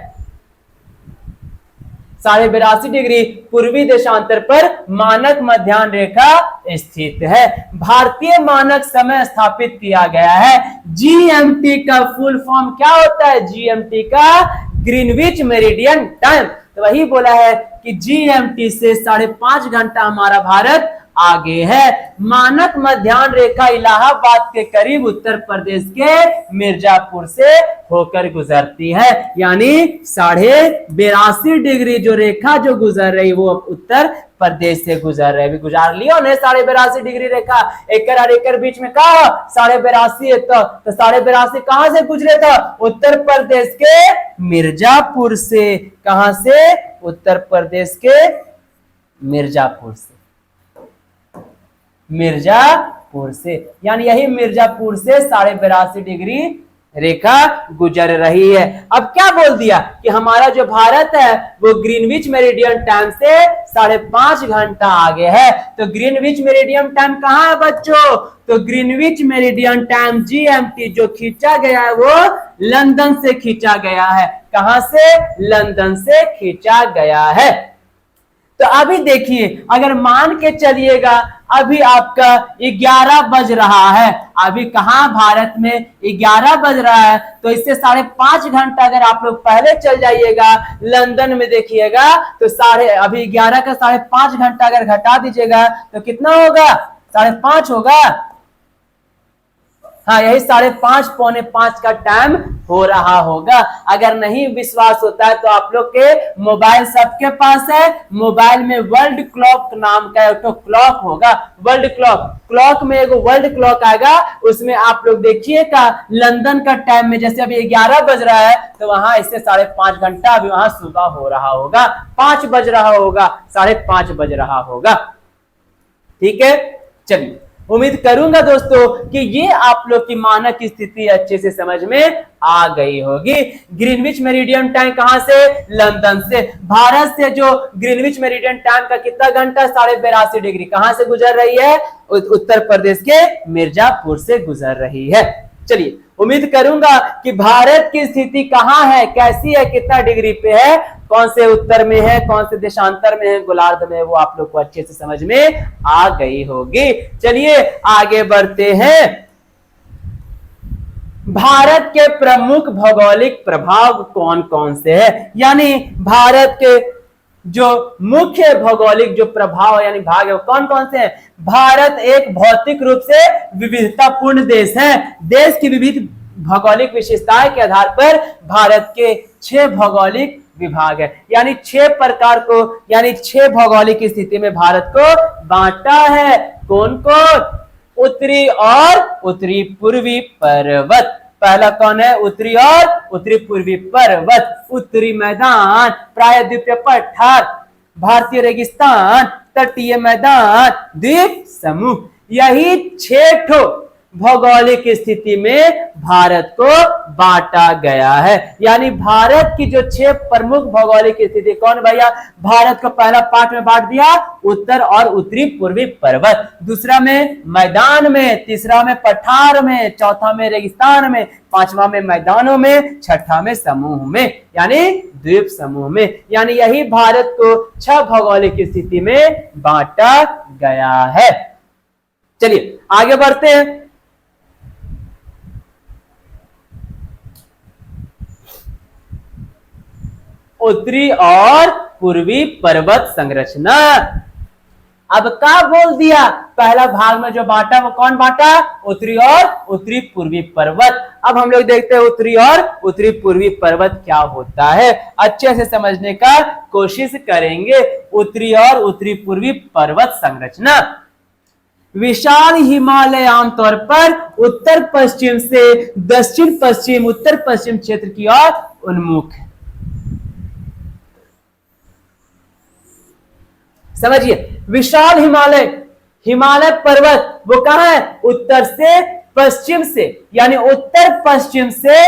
82.5 डिग्री पूर्वी देशांतर पर मानक मध्याह्न रेखा स्थित है। भारतीय मानक समय स्थापित किया गया है। जीएमटी का फुल फॉर्म क्या होता है? जीएमटी का ग्रीनविच मेरिडियन टाइम। तो वही बोला है कि जीएमटी से 5.5 घंटा हमारा भारत आगे है। मानक मध्याह्न रेखा इलाहाबाद के करीब उत्तर प्रदेश के मिर्जापुर से होकर गुजरती है। यानी 82.5 डिग्री जो रेखा जो गुजर रही वो उत्तर प्रदेश से गुजर रहे। गुजार लियो ने 82.5 डिग्री रेखा। एकर और एकर बीच में कहा 82.5 तो 82.5 कहां से गुजरे था? उत्तर प्रदेश के मिर्जापुर से। कहां से? उत्तर प्रदेश के मिर्जापुर से। मिर्जापुर से, यानी यही मिर्जापुर से 82.5 डिग्री रेखा गुजर रही है। अब क्या बोल दिया कि हमारा जो भारत है वो ग्रीनविच मेरिडियन टाइम से 5.5 घंटा आगे है। तो ग्रीनविच मेरिडियन टाइम कहाँ है बच्चों? तो ग्रीनविच मेरिडियन टाइम जीएमटी जो खींचा गया है वो लंदन से खींचा गया है। कहां से? लंदन से खींचा गया है। तो अभी देखिए अगर मान के चलिएगा अभी आपका 11 बज रहा है। अभी कहाँ भारत में 11 बज रहा है, तो इससे 5.5 घंटा अगर आप लोग पहले चल जाइएगा लंदन में देखिएगा तो अभी 11 का 5.5 घंटा अगर घटा दीजिएगा तो कितना होगा, 5.5 होगा। हाँ, यही 5.5 पौने 5 का टाइम हो रहा होगा। अगर नहीं विश्वास होता है तो आप लोग के मोबाइल सबके पास है, मोबाइल में वर्ल्ड क्लॉक नाम का एक तो क्लॉक होगा, वर्ल्ड क्लॉक में एक वर्ल्ड क्लॉक आएगा, उसमें आप लोग देखिएगा लंदन का टाइम में जैसे अभी 11 बज रहा है तो वहां इससे 5.5 घंटा अभी वहां सुबह हो रहा होगा, 5 बज रहा होगा, 5.5 बज रहा होगा। ठीक है, चलिए उम्मीद करूंगा दोस्तों कि ये आप लोग की मानक स्थिति अच्छे से समझ में आ गई होगी। ग्रीनविच मेरिडियन टाइम कहां से, लंदन से। भारत से जो ग्रीनविच मेरिडियन टाइम का कितना घंटा, 82.5 डिग्री कहां से गुजर रही है, उत्तर प्रदेश के मिर्जापुर से गुजर रही है। चलिए उम्मीद करूंगा कि भारत की स्थिति कहां है, कैसी है, कितना डिग्री पे है, कौन से उत्तर में है, कौन से देशांतर में है, गोलार्ध में है, वो आप लोग को अच्छे से समझ में आ गई होगी। चलिए आगे बढ़ते हैं। भारत के प्रमुख भौगोलिक प्रभाव कौन कौन से है, यानी भारत के जो मुख्य भौगोलिक जो प्रभाव यानी भाग है वो कौन कौन से हैं। भारत एक भौतिक रूप से विविधतापूर्ण देश है। देश की विविध भौगोलिक विशेषताएं के आधार पर भारत के 6 भौगोलिक विभाग है, यानी 6 प्रकार को, यानी 6 भौगोलिक स्थिति में भारत को बांटा है। कौन कौन, उत्तरी और उत्तरी पूर्वी पर्वत। पहला कौन है, उत्तरी और उत्तरी पूर्वी पर्वत। उत्तरी मैदान, प्रायद्वीपीय पठार, भारतीय रेगिस्तान, तटीय मैदान, द्वीप समूह। यही 6 भौगोलिक स्थिति में भारत को बांटा गया है। यानी भारत की जो 6 प्रमुख भौगोलिक स्थिति कौन भैया, भारत को पहला पार्ट में बांट दिया, उत्तर और उत्तरी पूर्वी पर्वत, दूसरा में मैदान में, तीसरा में पठार में, चौथा में रेगिस्तान में, पांचवा में मैदानों में, छठा में समूह में यानी द्वीप समूह में। यानी यही भारत को 6 भौगोलिक स्थिति में बांटा गया है। चलिए आगे बढ़ते हैं। उत्तरी और पूर्वी पर्वत संरचना। अब क्या बोल दिया, पहला भाग में जो बांटा वो कौन बांटा, उत्तरी और उत्तरी पूर्वी पर्वत। अब हम लोग देखते हैं उत्तरी और उत्तरी पूर्वी पर्वत क्या होता है, अच्छे से समझने का कोशिश करेंगे। उत्तरी और उत्तरी पूर्वी पर्वत संरचना। विशाल हिमालय आमतौर पर उत्तर पश्चिम से दक्षिण पश्चिम, उत्तर पश्चिम क्षेत्र की ओर उन्मुख है। समझिए, विशाल हिमालय पर्वत वो कहां है, उत्तर से पश्चिम से, यानी उत्तर पश्चिम से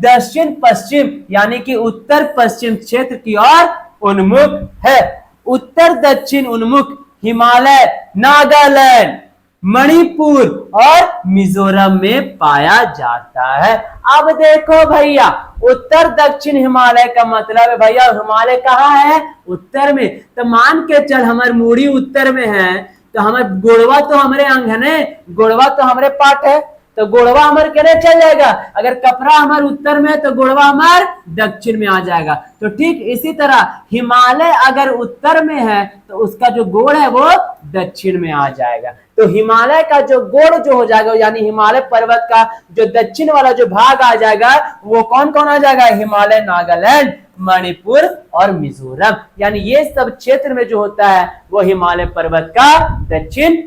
दक्षिण पश्चिम, यानी कि उत्तर पश्चिम क्षेत्र की ओर उन्मुख है। उत्तर दक्षिण उन्मुख हिमालय नागालैंड, मणिपुर और मिजोरम में पाया जाता है। अब देखो भैया, उत्तर दक्षिण हिमालय का मतलब है भैया हिमालय कहाँ है, उत्तर में। तो मान के चल हमारे मूड़ी उत्तर में है, तो हमारे गोड़वा तो हमारे अंगने, गोड़वा तो हमारे पाट है, तो गोड़वा हमारे कहने चल जाएगा। अगर कपड़ा हमारे उत्तर में है तो गोड़वा हमारे दक्षिण में आ जाएगा। तो ठीक इसी तरह हिमालय अगर उत्तर में है तो उसका जो गोड़ है वो दक्षिण में आ जाएगा। तो हिमालय का जो गोड़ जो हो जाएगा, यानी हिमालय पर्वत का जो दक्षिण वाला जो भाग आ जाएगा वो कौन कौन आ जाएगा, हिमालय नागालैंड, मणिपुर और मिजोरम। यानी ये सब क्षेत्र में जो होता है वो हिमालय पर्वत का दक्षिण,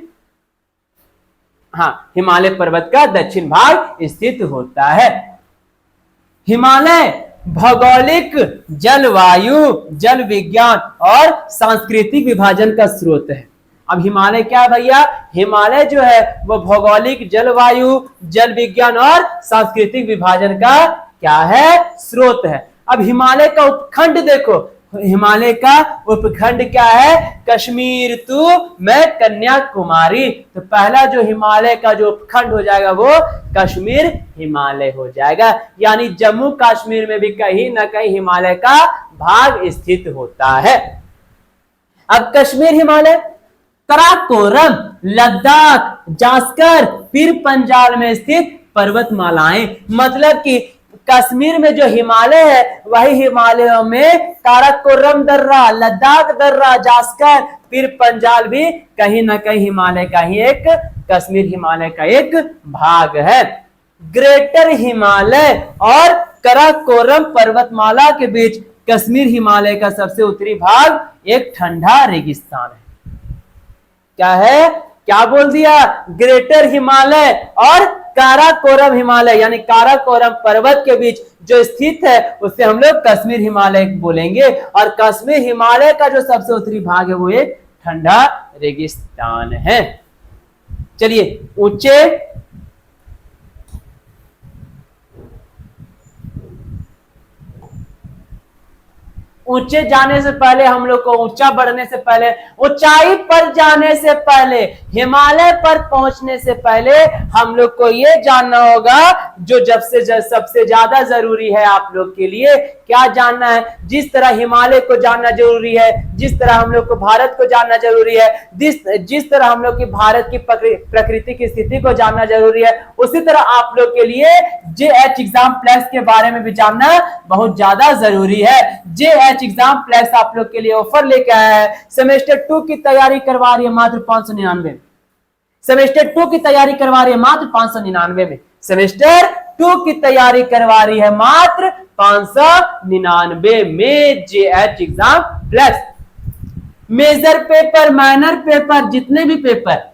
हाँ, हिमालय पर्वत का दक्षिण भाग स्थित होता है। हिमालय भौगोलिक, जलवायु, जल विज्ञान और सांस्कृतिक विभाजन का स्रोत है। अब हिमालय क्या है भैया, हिमालय जो है वो भौगोलिक, जलवायु, जल विज्ञान और सांस्कृतिक विभाजन का क्या है, स्रोत है। अब हिमालय का उपखंड देखो, हिमालय का उपखंड क्या है, कश्मीर टू मैं कन्याकुमारी। तो पहला जो हिमालय का जो उपखंड हो जाएगा वो कश्मीर हिमालय हो जाएगा। यानी जम्मू कश्मीर में भी कहीं ना कहीं हिमालय का भाग स्थित होता है। अब कश्मीर हिमालय, काराकोरम, लद्दाख, जास्कर, फिर पंजाब में स्थित पर्वतमालाएं। मतलब कि कश्मीर में जो हिमालय है वही हिमालयों में काराकोरम दर्रा, लद्दाख दर्रा, जास्कर, फिर पंजाब भी कहीं ना कहीं हिमालय का ही एक, कश्मीर हिमालय का एक भाग है। ग्रेटर हिमालय और काराकोरम पर्वतमाला के बीच कश्मीर हिमालय का सबसे उत्तरी भाग एक ठंडा रेगिस्तान है। क्या है, क्या बोल दिया, ग्रेटर हिमालय और काराकोरम हिमालय यानी काराकोरम पर्वत के बीच जो स्थित है उसे हम लोग कश्मीर हिमालय बोलेंगे। और कश्मीर हिमालय का जो सबसे उत्तरी भाग है वो एक ठंडा रेगिस्तान है। चलिए, ऊंचे जाने से पहले हम लोग को, ऊंचा बढ़ने से पहले, ऊंचाई पर जाने से पहले, हिमालय पर पहुंचने से पहले हम लोग को ये जानना होगा जो सबसे ज्यादा जरूरी है आप लोग के लिए। क्या जानना है? जिस तरह हिमालय को जानना जरूरी है, जिस तरह हम लोग को भारत को जानना जरूरी है, जिस तरह हम लोग की भारत की प्रकृति की स्थिति को जानना जरूरी है, उसी तरह आप लोग के लिए JH एग्जाम प्लस के बारे में भी जानना बहुत ज्यादा जरूरी है। JH एग्जाम प्लस आप लोग के लिए ऑफर लेके आया है। सेमेस्टर 2 की तैयारी करवा रही है मात्र 599 में। सेमेस्टर 2 की तैयारी करवा रही है मात्र 599 में। सेमेस्टर 2 की तैयारी करवा रही है मात्र 599 में JH exam plus. Major paper, minor paper, जितने भी paper,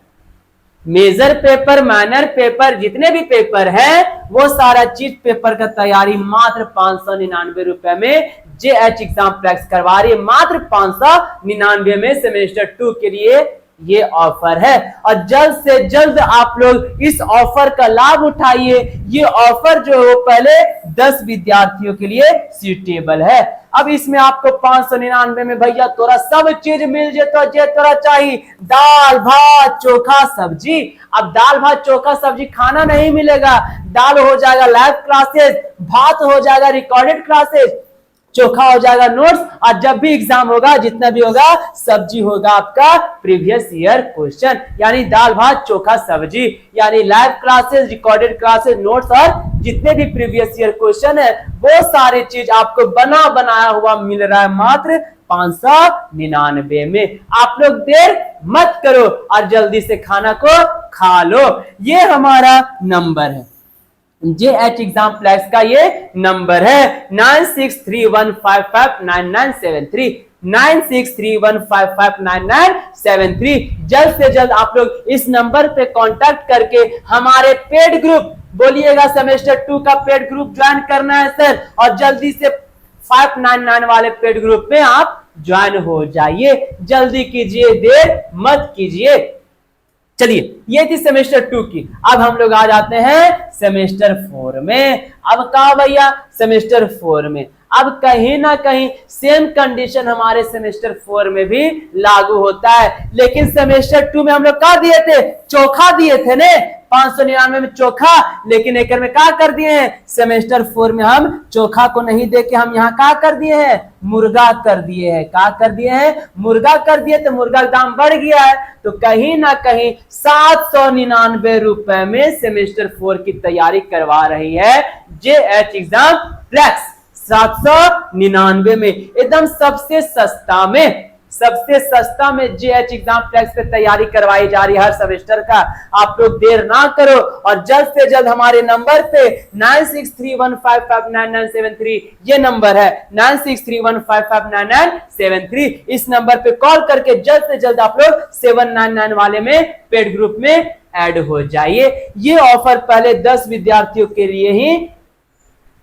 major paper, minor paper, जितने भी पेपर है वो सारा चीज पेपर का तैयारी मात्र 599 रुपए में JH एग्जाम प्लस करवा रही है। मात्र 599 में सेमेस्टर 2 के लिए ये ऑफर है। और जल्द से जल्द आप लोग इस ऑफर का लाभ उठाइए। ये ऑफर जो है पहले 10 विद्यार्थियों के लिए सूटेबल है। अब इसमें आपको 599 में भैया तोरा सब चीज मिल जेतो, जे तोरा चाहिए, दाल भात चोखा सब्जी। अब दाल भात चोखा सब्जी खाना नहीं मिलेगा, दाल हो जाएगा लाइव क्लासेस, भात हो जाएगा रिकॉर्डेड क्लासेस, चोखा हो जाएगा नोट्स, और जब भी एग्जाम होगा जितना भी होगा सब्जी होगा आपका प्रीवियस ईयर क्वेश्चन। यानी दाल भात चोखा सब्जी यानी live classes, recorded classes, notes और जितने भी प्रीवियस ईयर क्वेश्चन है वो सारी चीज आपको बना बनाया हुआ मिल रहा है मात्र 599 में। आप लोग देर मत करो और जल्दी से खाना को खा लो। ये हमारा नंबर है, JH एग्जाम प्लस का ये नंबर है 9631559973, 9631559973। जल्द से जल्द आप लोग इस नंबर पे कांटेक्ट करके हमारे पेड ग्रुप, बोलिएगा सेमेस्टर 2 का पेड ग्रुप ज्वाइन करना है सर, और जल्दी से 599 वाले पेड ग्रुप में आप ज्वाइन हो जाइए। जल्दी कीजिए, देर मत कीजिए। चलिए, ये थी सेमेस्टर 2 की। अब हम लोग आ जाते हैं सेमेस्टर 4 में। अब कहा भैया सेमेस्टर 4 में अब कहीं ना कहीं सेम कंडीशन हमारे सेमेस्टर 4 में भी लागू होता है। लेकिन सेमेस्टर 2 में हम लोग क्या दिए थे, चोखा दिए थे ने, 599 में चोखा। लेकिन एक में क्या कर दिए हैं, सेमेस्टर 4 में हम चोखा को नहीं देके हम यहाँ क्या कर दिए हैं, मुर्गा कर दिए हैं। क्या कर दिए हैं, मुर्गा कर दिए। तो मुर्गा का दाम बढ़ गया है, तो कहीं ना कहीं 799 रुपए में सेमेस्टर 4 की तैयारी करवा रही है JH एग्जाम प्लस। 799 में एकदम सबसे सस्ता में, सबसे सस्ता में JH एग्जाम प्लस पे तैयारी करवाई जा रही है हर सेमेस्टर का। आप लोग देर ना करो और जल्द से जल्द हमारे नंबर पे 9631559973, ये नंबर है 9631559973, इस नंबर पे कॉल करके जल्द से जल्द आप लोग 799 वाले में पेड ग्रुप में ऐड हो जाइए। ये ऑफर पहले 10 विद्यार्थियों के लिए ही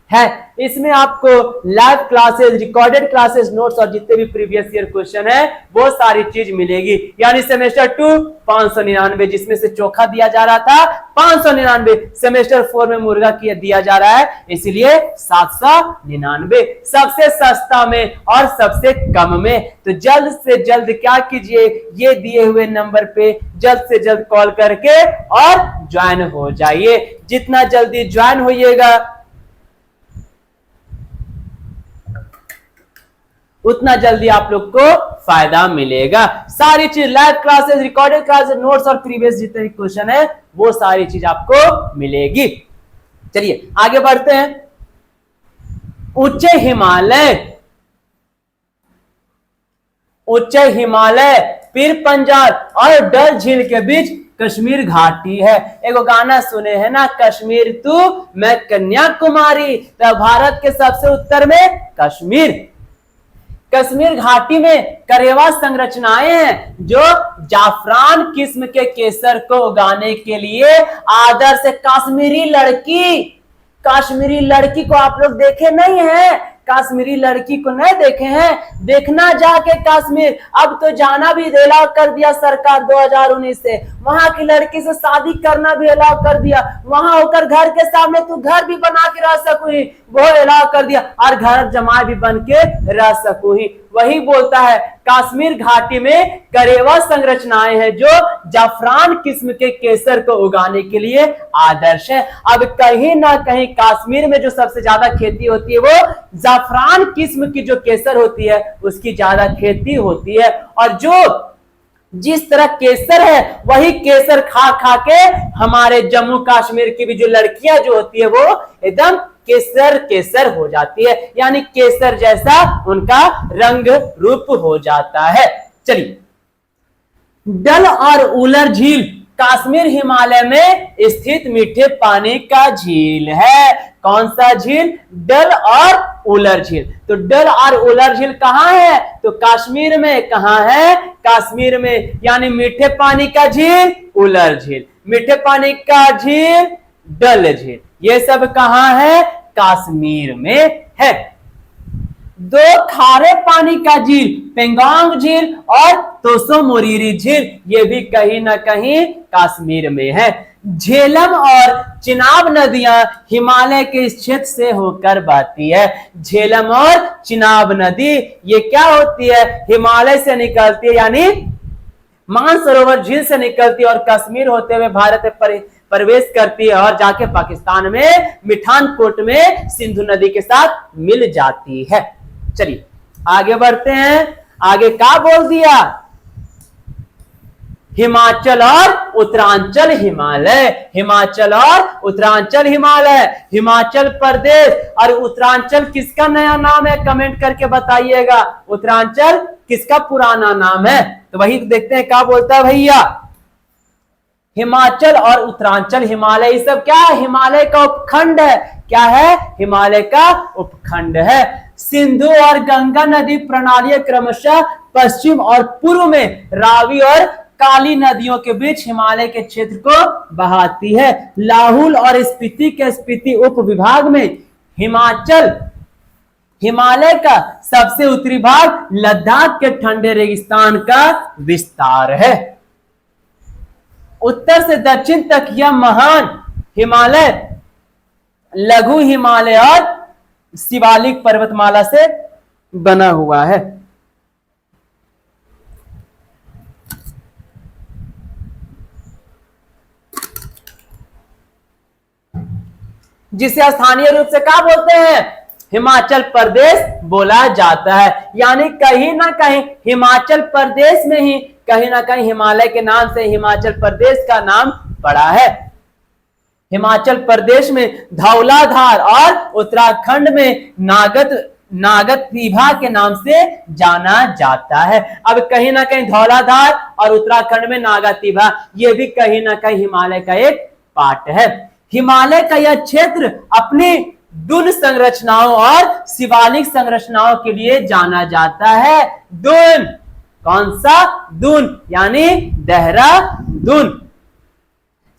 है। इसमें आपको live classes, recorded classes, notes और जितने भी प्रीवियस ईयर क्वेश्चन है वो सारी चीज मिलेगी। यानी सेमेस्टर 2 599 जिसमें से चोखा दिया जा रहा था 599, सेमेस्टर 4 में मुर्गा दिया जा रहा है इसलिए 799, सबसे सस्ता में और सबसे कम में। तो जल्द से जल्द क्या कीजिए, ये दिए हुए नंबर पे जल्द से जल्द कॉल करके और ज्वाइन हो जाइए। जितना जल्दी ज्वाइन होइएगा उतना जल्दी आप लोग को फायदा मिलेगा। सारी चीज live classes, recorded classes, notes और प्रीवियस जितने भी क्वेश्चन है वो सारी चीज आपको मिलेगी। चलिए आगे बढ़ते हैं। ऊंचे हिमालय, ऊंचे हिमालय, पीर पंजाल और डल झील के बीच कश्मीर घाटी है। एगो गाना सुने हैं ना, कश्मीर तू मैं कन्याकुमारी, तो भारत के सबसे उत्तर में कश्मीर। कश्मीर घाटी में करेवा संरचनाएं हैं जो जाफरान किस्म के केसर को उगाने के लिए आदर्श है। कश्मीरी लड़की को आप लोग देखे नहीं है? कश्मीरी लड़की को नहीं देखे हैं? देखना जाके कश्मीर। अब तो जाना भी अलाउ कर दिया सरकार 2019 से, वहां की लड़की से शादी करना भी अलाउ कर दिया। वहां होकर घर के सामने तू घर भी बना के रह सकूही, वो अलाउ कर दिया, और घर जमाई भी बन के रह सकूही। वही बोलता है कश्मीर घाटी में करेवा संरचनाएं हैं जो जाफरान किस्म के केसर को उगाने के लिए आदर्श है। अब कहीं ना कहीं कश्मीर में जो सबसे ज्यादा खेती होती है वो जाफरान किस्म की जो केसर होती है उसकी ज्यादा खेती होती है। और जो जिस तरह केसर है वही केसर खा खा के हमारे जम्मू कश्मीर की भी जो लड़कियां जो होती है वो एकदम केसर केसर हो जाती है, यानी केसर जैसा उनका रंग रूप हो जाता है। चलिए, डल और उलर झील कश्मीर हिमालय में स्थित मीठे पानी का झील है। कौन सा झील? डल और उलर झील। तो डल और उलर झील कहां है? तो कश्मीर में। कहां है? कश्मीर में, यानी मीठे पानी का झील उलर झील, मीठे पानी का झील डल झील, ये सब कहां है? कश्मीर में है। दो खारे पानी का झील पेंगोंग झील और तोसो मोरिरी झील, ये भी कहीं ना कहीं कश्मीर में है। झेलम और चिनाब नदियां हिमालय के इस क्षेत्र से होकर बहती है। झेलम और चिनाब नदी ये क्या होती है? हिमालय से निकलती है, यानी मानसरोवर झील से निकलती है और कश्मीर होते हुए भारत में प्रवेश करती है और जाके पाकिस्तान में मिठानकोट में सिंधु नदी के साथ मिल जाती है। चलिए आगे बढ़ते हैं। आगे क्या बोल दिया? हिमाचल और उत्तरांचल हिमालय, हिमाचल और उत्तरांचल हिमालय, हिमाचल प्रदेश और उत्तरांचल किसका नया नाम है? कमेंट करके बताइएगा। उत्तरांचल किसका पुराना नाम है? तो वही देखते हैं क्या बोलता है भैया। हिमाचल और उत्तरांचल हिमालय, ये सब क्या है? हिमालय का उपखंड है। क्या है? हिमालय का उपखंड है। सिंधु और गंगा नदी प्रणाली क्रमशः पश्चिम और पूर्व में रावी और काली नदियों के बीच हिमालय के क्षेत्र को बहाती है। लाहौल और स्पीति के स्पीति उप विभाग में हिमाचल हिमालय का सबसे उत्तरी भाग लद्दाख के ठंडे रेगिस्तान का विस्तार है। उत्तर से दक्षिण तक यह महान हिमालय लघु हिमालय और शिवालिक पर्वतमाला से बना हुआ है। जिसे स्थानीय रूप से क्या बोलते हैं? हिमाचल प्रदेश बोला जाता है। यानी कहीं ना कहीं हिमाचल प्रदेश में ही कहीं ना कहीं हिमालय के नाम से हिमाचल प्रदेश का नाम पड़ा है। हिमाचल प्रदेश में धौलाधार और उत्तराखंड में नागतीभा के नाम से जाना जाता है। अब कहीं ना कहीं धौलाधार और उत्तराखंड में नागतीभा, ये भी कहीं ना कहीं हिमालय का एक पार्ट है। हिमालय का यह क्षेत्र अपनी दून संरचनाओं और शिवालिक संरचनाओं के लिए जाना जाता है। दून, कौन सा? दून, यानी देहरादून।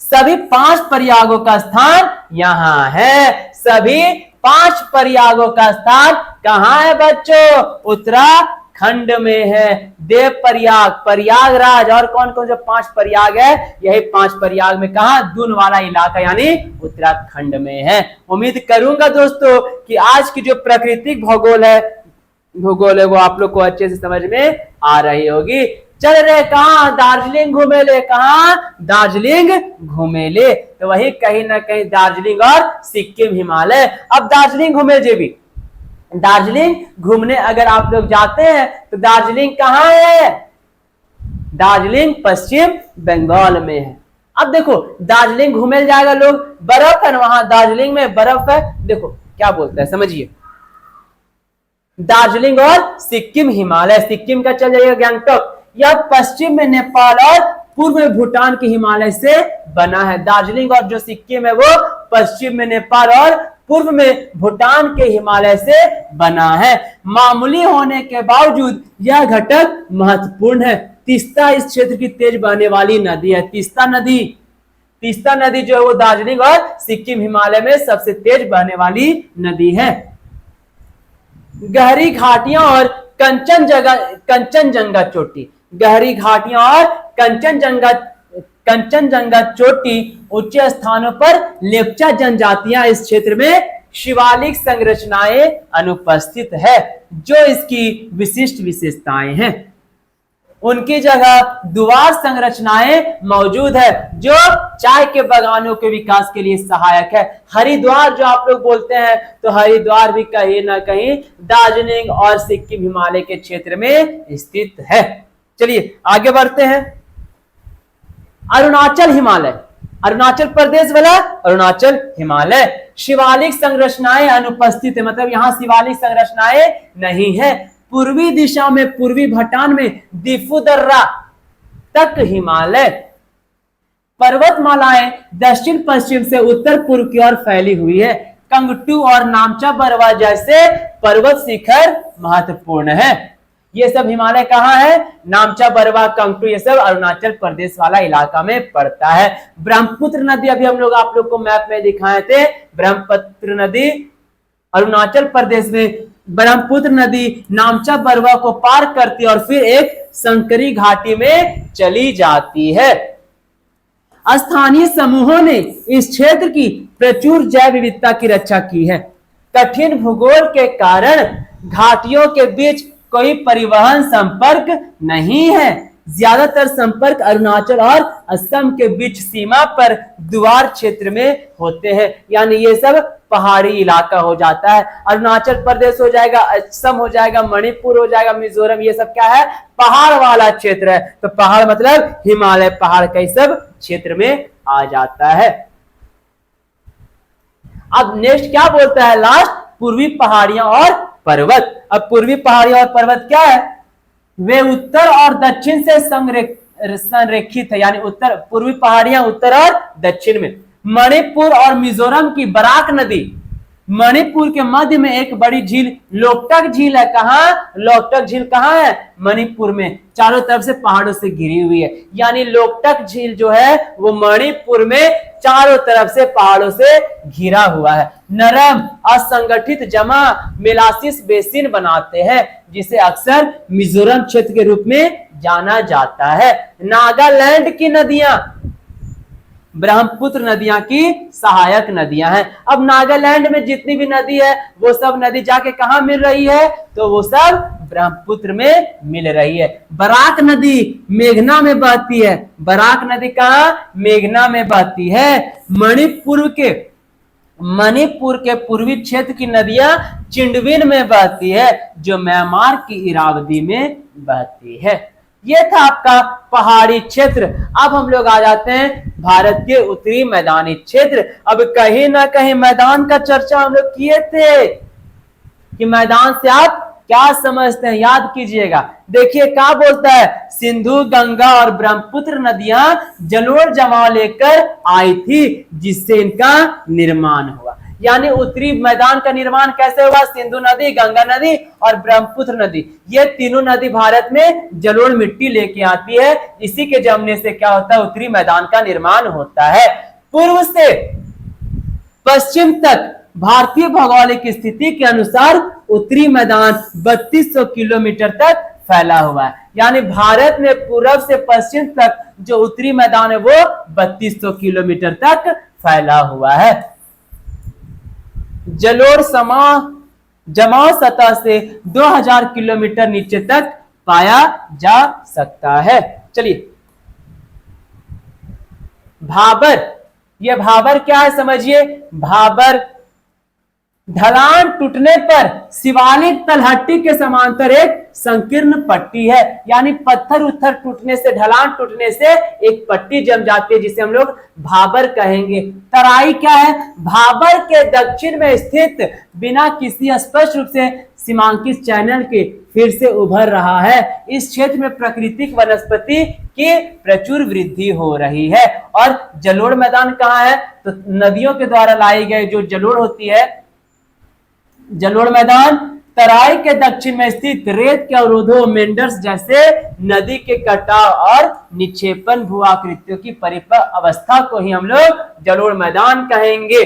सभी 5 प्रयागों का स्थान यहां है। सभी 5 प्रयागों का स्थान कहां है बच्चों? उत्तराखंड में है। देव प्रयाग, प्रयागराज और कौन कौन जो 5 प्रयाग है, यही 5 प्रयाग में कहा? दून वाला इलाका यानी उत्तराखंड में है। उम्मीद करूंगा दोस्तों कि आज की जो प्राकृतिक भूगोल है वो आप लोग को अच्छे से समझ में आ रही होगी। चल रहे कहां? दार्जिलिंग घूमे ले। कहां? दार्जिलिंग घूमे ले। तो वही कहीं ना कहीं दार्जिलिंग और सिक्किम हिमालय। अब दार्जिलिंग घूमे जे भी दार्जिलिंग घूमने अगर आप लोग जाते हैं तो दार्जिलिंग कहाँ है? दार्जिलिंग पश्चिम बंगाल में है। अब देखो दार्जिलिंग घूमे जाएगा लोग, बर्फ है ना वहां, दार्जिलिंग में बर्फ है। देखो क्या बोलता है समझिए, दार्जिलिंग और सिक्किम हिमालय, सिक्किम का चल जाइएगा गैंगटॉक, यह पश्चिम में नेपाल और पूर्व में भूटान के हिमालय से बना है। दार्जिलिंग और जो सिक्किम है वो पश्चिम में नेपाल और पूर्व में भूटान के हिमालय से बना है। मामूली होने के बावजूद यह घटक महत्वपूर्ण है। तीस्ता इस क्षेत्र की तेज बहने वाली नदी है। तीस्ता नदी जो है वो दार्जिलिंग और सिक्किम हिमालय में सबसे तेज बहने वाली नदी है। गहरी घाटियां और कंचनजंगा चोटी, गहरी घाटियां और कंचनजंगा चोटी उच्च स्थानों पर लेप्चा जनजातियां इस क्षेत्र में शिवालिक संरचनाएं अनुपस्थित है, जो इसकी विशिष्ट विशेषताएं हैं। उनकी जगह दुआर संरचनाएं मौजूद है जो चाय के बागानों के विकास के लिए सहायक है। हरिद्वार जो आप लोग बोलते हैं, तो हरिद्वार भी कहीं ना कहीं दार्जिलिंग और सिक्किम हिमालय के क्षेत्र में स्थित है। चलिए आगे बढ़ते हैं। अरुणाचल हिमालय, अरुणाचल प्रदेश वाला अरुणाचल हिमालय, शिवालिक संरचनाएं अनुपस्थित है, मतलब यहां शिवालिक संरचनाएं नहीं है। पूर्वी दिशा में पूर्वी भूटान में दिफुदर्रा तक हिमालय, पर्वतमालाएं दक्षिण पश्चिम से उत्तर पूर्व की ओर फैली हुई है। कंगटू और नामचा बरवा जैसे पर्वत शिखर महत्वपूर्ण है। ये सब हिमालय कहाँ है? नामचा बरवा कंगटू, ये सब अरुणाचल प्रदेश वाला इलाका में पड़ता है। ब्रह्मपुत्र नदी अभी हम लोग आप लोग को मैप में दिखाए थे, ब्रह्मपुत्र नदी अरुणाचल प्रदेश में, ब्रह्मपुत्र नदी नामचा बरवा को पार करती है और फिर एक संकरी घाटी में चली जाती है। स्थानीय समूहों ने इस क्षेत्र की प्रचुर जैव विविधता की रक्षा की है। कठिन भूगोल के कारण घाटियों के बीच कोई परिवहन संपर्क नहीं है। ज्यादातर संपर्क अरुणाचल और असम के बीच सीमा पर दुआर क्षेत्र में होते हैं, यानी ये सब पहाड़ी इलाका हो जाता है। अरुणाचल प्रदेश हो जाएगा, असम हो जाएगा, मणिपुर हो जाएगा, मिजोरम, ये सब क्या है? पहाड़ वाला क्षेत्र है। तो पहाड़ मतलब हिमालय पहाड़ का सब क्षेत्र में आ जाता है। अब नेक्स्ट क्या बोलता है लास्ट? पूर्वी पहाड़ियां और पर्वत। अब पूर्वी पहाड़ियां और पर्वत क्या है? वे उत्तर और दक्षिण से संरेखित है, यानी उत्तर पूर्वी पहाड़ियां उत्तर और दक्षिण में। मणिपुर और मिजोरम की बराक नदी, मणिपुर के मध्य में एक बड़ी झील लोकटक झील है। कहाँ? लोकटक झील कहाँ है? मणिपुर में, चारों तरफ से पहाड़ों से घिरी हुई है। यानी लोकटक झील जो है वो मणिपुर में चारों तरफ से पहाड़ों से घिरा हुआ है। नरम असंगठित जमा मेलासिस बेसिन बनाते हैं, जिसे अक्सर मिजोरम क्षेत्र के रूप में जाना जाता है। नागालैंड की नदियां ब्रह्मपुत्र नदियां की सहायक नदियां हैं। अब नागालैंड में जितनी भी नदी है वो सब नदी जाके कहां मिल रही है? तो वो सब ब्रह्मपुत्र में मिल रही है। बराक नदी मेघना में बहती है। बराक नदी कहां? मेघना में बहती है। मणिपुर के पूर्वी क्षेत्र की नदियां चिंडविन में बहती है, जो म्यांमार की इरावदी में बहती है। ये था आपका पहाड़ी क्षेत्र। अब हम लोग आ जाते हैं भारत के उत्तरी मैदानी क्षेत्र। अब कहीं ना कहीं मैदान का चर्चा हम लोग किए थे कि मैदान से आप क्या समझते हैं, याद कीजिएगा। देखिए क्या बोलता है? सिंधु, गंगा और ब्रह्मपुत्र नदियां जलोढ़ जमाव लेकर आई थी, जिससे इनका निर्माण हुआ। यानी उत्तरी मैदान का निर्माण कैसे हुआ? सिंधु नदी, गंगा नदी और ब्रह्मपुत्र नदी, ये तीनों नदी भारत में जलोढ़ मिट्टी लेके आती है। इसी के जमने से क्या होता है? उत्तरी मैदान का निर्माण होता है। पूर्व से पश्चिम तक भारतीय भौगोलिक स्थिति के अनुसार उत्तरी मैदान 3200 किलोमीटर तक फैला हुआ है। यानी भारत में पूर्व से पश्चिम तक जो उत्तरी मैदान है वो 3200 किलोमीटर तक फैला हुआ है। जलोढ़ जमाव सतह से 2000 किलोमीटर नीचे तक पाया जा सकता है। चलिए भाबर, ये भाबर क्या है समझिए। भाबर ढलान टूटने पर शिवालिक तलहटी के समांतर एक संकीर्ण पट्टी है, यानी पत्थर उत्थर टूटने से, ढलान टूटने से एक पट्टी जम जाती है जिसे हम लोग भाबर कहेंगे। तराई क्या है? भाबर के दक्षिण में स्थित बिना किसी स्पष्ट रूप से सीमांकित चैनल के फिर से उभर रहा है। इस क्षेत्र में प्राकृतिक वनस्पति की प्रचुर वृद्धि हो रही है। और जलोढ़ मैदान कहाँ है? तो नदियों के द्वारा लाई गई जो जलोढ़ होती है, जलोढ़ मैदान तराई के दक्षिण में स्थित रेत के अवरोधों, मेंडर्स जैसे नदी के कटाव और निक्षेपण भू आकृतियों की परिपक्व अवस्था को ही हम लोग जलोढ़ मैदान कहेंगे।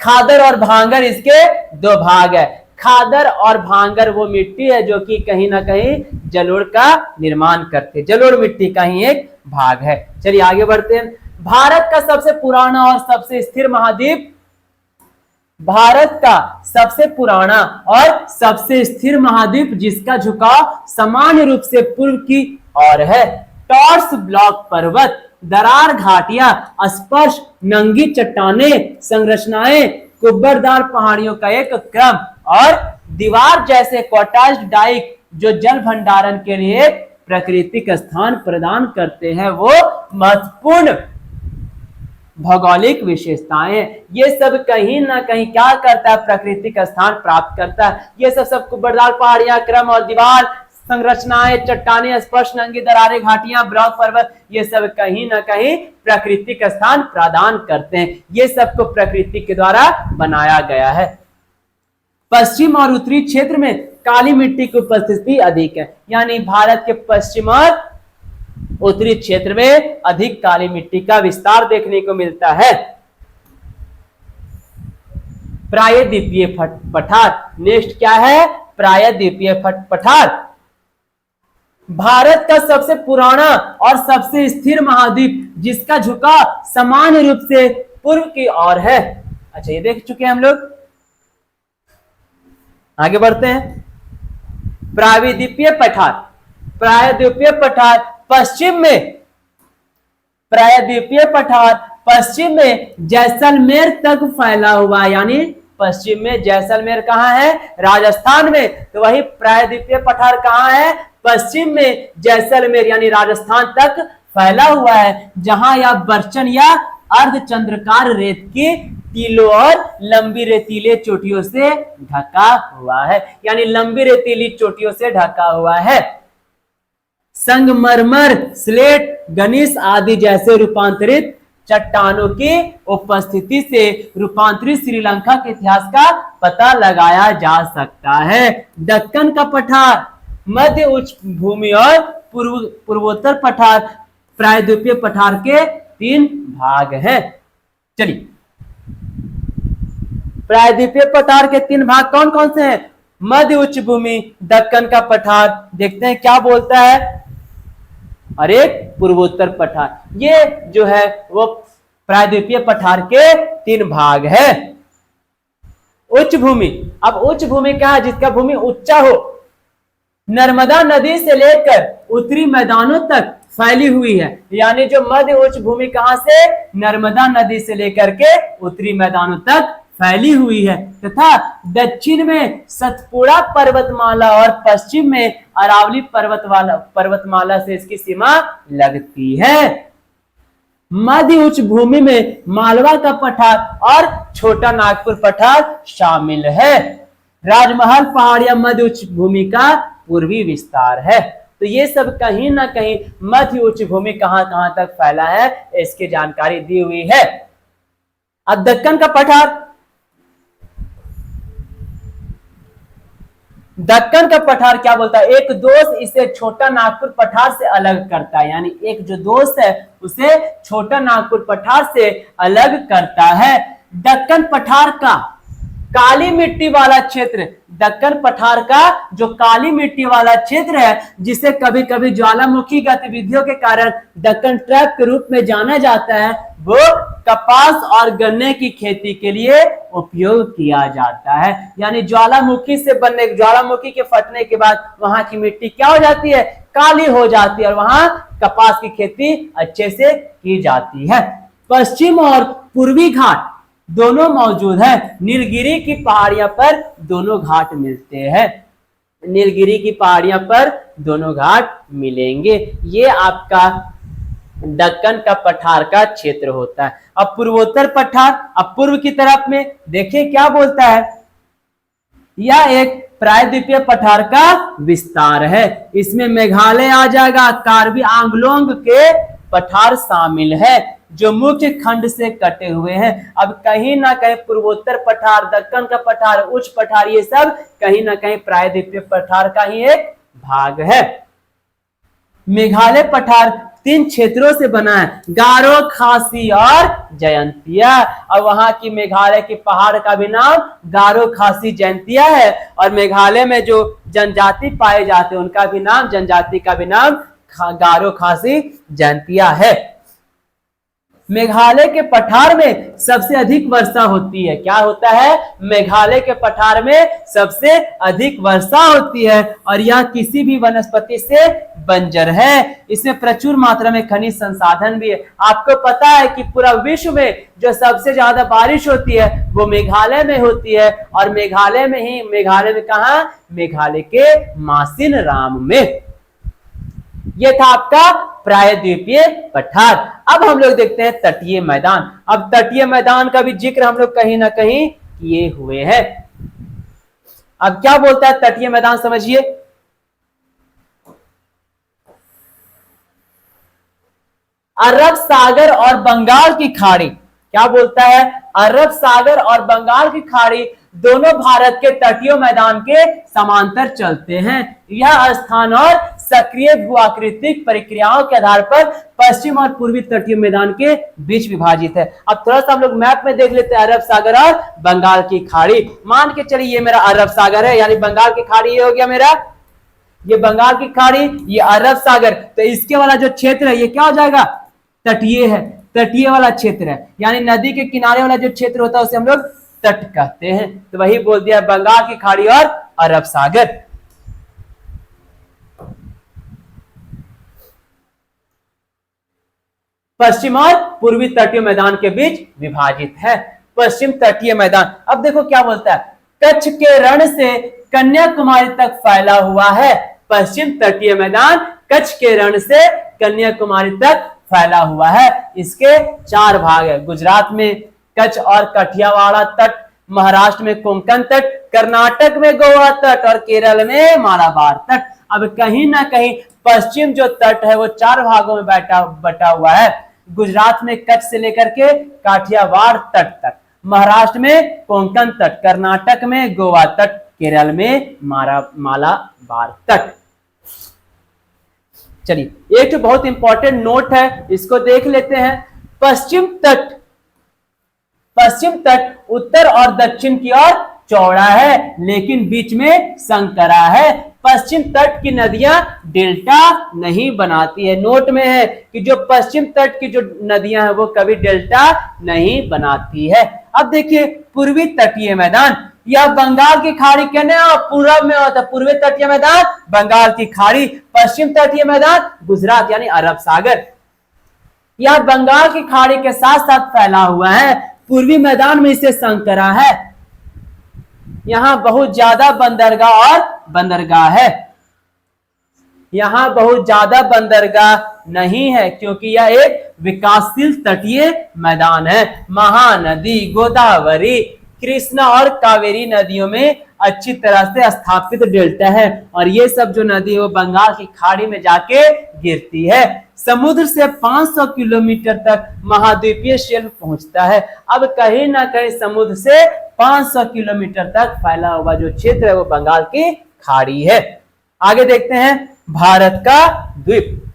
खादर और भांगर इसके दो भाग है। खादर और भांगर वो मिट्टी है जो कि कहीं ना कहीं जलोढ़ का निर्माण करते, जलोढ़ मिट्टी का ही एक भाग है। चलिए आगे बढ़ते हैं। भारत का सबसे पुराना और सबसे स्थिर महाद्वीप, भारत का सबसे पुराना और सबसे स्थिर महाद्वीप जिसका झुकाव सामान्य रूप से पूर्व की ओर है। टॉर्स ब्लॉक पर्वत, दरार घाटियां, स्पर्श, नंगी चट्टाने, संरचनाएं, कुब्बरदार पहाड़ियों का एक क्रम और दीवार जैसे कॉटाज डाइक जो जल भंडारण के लिए प्राकृतिक स्थान प्रदान करते हैं, वो महत्वपूर्ण भौगोलिक विशेषताएं। ये सब कहीं ना कहीं क्या करता है? प्राकृतिक स्थान प्राप्त करता है। ये सब कुब्बरदार पहाड़ियां, क्रम और दीवार, संरचनाएं, चट्टाने, स्पर्श, नंगी दरारें, घाटियां, ब्लॉक पर्वत, ये सब कहीं ना कहीं प्राकृतिक स्थान प्रदान करते हैं। ये सब को प्रकृति के द्वारा बनाया गया है। पश्चिम और उत्तरी क्षेत्र में काली मिट्टी की उपस्थिति अधिक है, यानी भारत के पश्चिम और उत्तरी क्षेत्र में अधिक काली मिट्टी का विस्तार देखने को मिलता है। प्रायद्वीपीय पठार, नेक्स्ट क्या है? प्रायद्वीपीय पठार। भारत का सबसे पुराना और सबसे स्थिर महाद्वीप जिसका झुकाव सामान्य रूप से पूर्व की ओर है। अच्छा, ये देख चुके हैं हम लोग। आगे बढ़ते हैं। प्रायद्वीपीय पठार, प्रायद्वीपीय पठार पश्चिम में, प्रायद्वीपीय पठार पश्चिम में जैसलमेर तक फैला हुआ, यानी पश्चिम में जैसलमेर कहाँ है? राजस्थान में। तो वही प्रायद्वीपीय पठार कहाँ है? पश्चिम में जैसलमेर यानी राजस्थान तक फैला हुआ है, जहां यह बर्चन या अर्धचंद्राकार रेत की टीलों और लंबी रेतीले चोटियों से ढका हुआ है, यानी लंबी रेतीली चोटियों से ढका हुआ है। संगमरमर, स्लेट, गनीस आदि जैसे रूपांतरित चट्टानों की उपस्थिति से रूपांतरित श्रीलंका के इतिहास का पता लगाया जा सकता है। दक्कन का पठार, मध्य उच्च भूमि और पूर्वोत्तर पठार प्रायद्वीपीय पठार के 3 भाग हैं। चलिए, प्रायद्वीपीय पठार के 3 भाग कौन कौन से हैं? मध्य उच्च भूमि, दक्कन का पठार, देखते हैं क्या बोलता है, और एक पूर्वोत्तर पठार। ये जो है वो प्रायद्वीपीय पठार के 3 भाग है। उच्च भूमि, अब उच्च भूमि क्या है? जिसका भूमि उच्चा हो, नर्मदा नदी से लेकर उत्तरी मैदानों तक फैली हुई है, यानी जो मध्य उच्च भूमि कहां से? नर्मदा नदी से लेकर के उत्तरी मैदानों तक फैली हुई है, तथा दक्षिण में सतपुड़ा पर्वतमाला और पश्चिम में अरावली पर्वतमाला से इसकी सीमा लगती है। मध्य उच्च भूमि में मालवा का पठार और छोटा नागपुर पठार शामिल है। राजमहल पहाड़ियां मध्य उच्च भूमि का पूर्वी विस्तार है। तो ये सब कहीं ना कहीं मध्य उच्च भूमि कहां कहां तक फैला है, इसकी जानकारी दी हुई है। अब दक्कन का पठार, दक्कन का पठार क्या बोलता है? एक दोष इसे छोटा नागपुर पठार से अलग करता है, यानी एक जो दोष है उसे छोटा नागपुर पठार से अलग करता है। दक्कन पठार का काली मिट्टी वाला क्षेत्र, दक्कन पठार का जो काली मिट्टी वाला क्षेत्र है, जिसे कभी कभी ज्वालामुखी गतिविधियों के कारण दक्कन ट्रैप के रूप में जाना जाता है, वो कपास और गन्ने की खेती के लिए उपयोग किया जाता है। यानी ज्वालामुखी से बनने, ज्वालामुखी के फटने के बाद वहां की मिट्टी क्या हो जाती है? काली हो जाती है, और वहां कपास की खेती अच्छे से की जाती है। पश्चिम और पूर्वी घाट दोनों मौजूद है। नीलगिरी की पहाड़ियां पर दोनों घाट मिलते हैं। नीलगिरी की पहाड़ियां पर दोनों घाट मिलेंगे। ये आपका दक्कन का पठार का क्षेत्र होता है। अब पूर्वोत्तर पठार, अब पूर्व की तरफ में देखिए क्या बोलता है, यह एक प्रायद्वीपीय पठार का विस्तार है। इसमें मेघालय आ जाएगा, कार्बी आंगलोंग के पठार शामिल है जो मुख्य खंड से कटे हुए हैं। अब कहीं ना कहीं पूर्वोत्तर पठार, दक्कन का पठार, उच्च पठार, ये सब कहीं ना कहीं प्रायद्वीपीय पठार का ही एक भाग है। मेघालय पठार 3 क्षेत्रों से बना है, गारो, खासी और जयंतिया। और वहां की मेघालय के पहाड़ का भी नाम गारो, खासी, जयंतिया है। और मेघालय में जो जनजाति पाए जाते हैं उनका भी नाम, जनजाति का भी नाम गारो, खासी, जयंतिया है। मेघालय के पठार में सबसे अधिक वर्षा होती है। क्या होता है? मेघालय के पठार में सबसे अधिक वर्षा होती है और यह किसी भी वनस्पति से बंजर है। इसमें प्रचुर मात्रा में खनिज संसाधन भी है। आपको पता है कि पूरा विश्व में जो सबसे ज्यादा बारिश होती है वो मेघालय में होती है। और मेघालय में कहा? मेघालय के मासिनराम में। ये था आपका प्रायद्वीपीय पठार। अब हम लोग देखते हैं तटीय मैदान। अब तटीय मैदान का भी जिक्र हम लोग कहीं ना कहीं किए हुए हैं। अब क्या बोलता है तटीय मैदान, समझिए। अरब सागर और बंगाल की खाड़ी, क्या बोलता है? अरब सागर और बंगाल की खाड़ी दोनों भारत के तटीय मैदान के समांतर चलते हैं। यह स्थान और सक्रिय भूआकृतिक प्रक्रियाओं के आधार पर पश्चिम और पूर्वी तटीय मैदान के बीच विभाजित है। अब थोड़ा सा हम लोग मैप में देख लेते हैं अरब सागर और बंगाल की खाड़ी। मान के चलिए ये मेरा अरब सागर है, यानी बंगाल की खाड़ी ये हो गया मेरा, ये बंगाल की खाड़ी, ये अरब सागर। तो इसके वाला जो क्षेत्र है ये क्या हो जाएगा? तटीय है, तटीय वाला क्षेत्र है। यानी नदी के किनारे वाला जो क्षेत्र होता है उसे हम लोग तट कहते हैं। तो वही बोल दिया बंगाल की खाड़ी और अरब सागर। पश्चिम और पूर्वी तटीय मैदान के बीच विभाजित है। पश्चिम तटीय मैदान, अब देखो क्या बोलता है, कच्छ के रण से कन्याकुमारी तक फैला हुआ है। पश्चिम तटीय मैदान कच्छ के रण से कन्याकुमारी तक फैला हुआ है। इसके 4 भाग है। गुजरात में कच्छ और कठियावाड़ तट, महाराष्ट्र में कोंकण तट, कर्नाटक में गोवा तट और केरल में मालाबार तट। अब कहीं ना कहीं पश्चिम जो तट है वो 4 भागों में बटा हुआ है। गुजरात में कच्छ से लेकर के काठियावाड़ तट तक, महाराष्ट्र में कोंकण तट, कर्नाटक में गोवा तट, केरल में मालाबार तट। चलिए एक तो बहुत इंपॉर्टेंट नोट है, इसको देख लेते हैं। पश्चिम तट उत्तर और दक्षिण की ओर चौड़ा है लेकिन बीच में संकरा है। पश्चिम तट की नदियां डेल्टा नहीं बनाती है। नोट में है कि जो पश्चिम तट की जो नदियां हैं वो कभी डेल्टा नहीं बनाती है। अब देखिए पूर्वी तटीय मैदान, यह बंगाल की खाड़ी के पूर्व में होता है। पूर्वी तटीय मैदान बंगाल की खाड़ी, पश्चिम तटीय मैदान गुजरात यानी अरब सागर। यह बंगाल की खाड़ी के साथ साथ फैला हुआ है। पूर्वी मैदान में इसे संकरा है। यहां बहुत ज्यादा बंदरगाह है। यहां बहुत ज्यादा बंदरगाह नहीं है क्योंकि यह एक विकासशील तटीय मैदान है। महानदी, गोदावरी, कृष्णा और कावेरी नदियों में अच्छी तरह से स्थापित डेल्टा है और ये सब जो नदी है वो बंगाल की खाड़ी में जाके गिरती है। समुद्र से 500 किलोमीटर तक महाद्वीपीय शेल्फ पहुंचता है। अब कहीं ना कहीं समुद्र से 500 किलोमीटर तक फैला हुआ जो क्षेत्र है वो बंगाल की खाड़ी है। आगे देखते हैं भारत का द्वीप।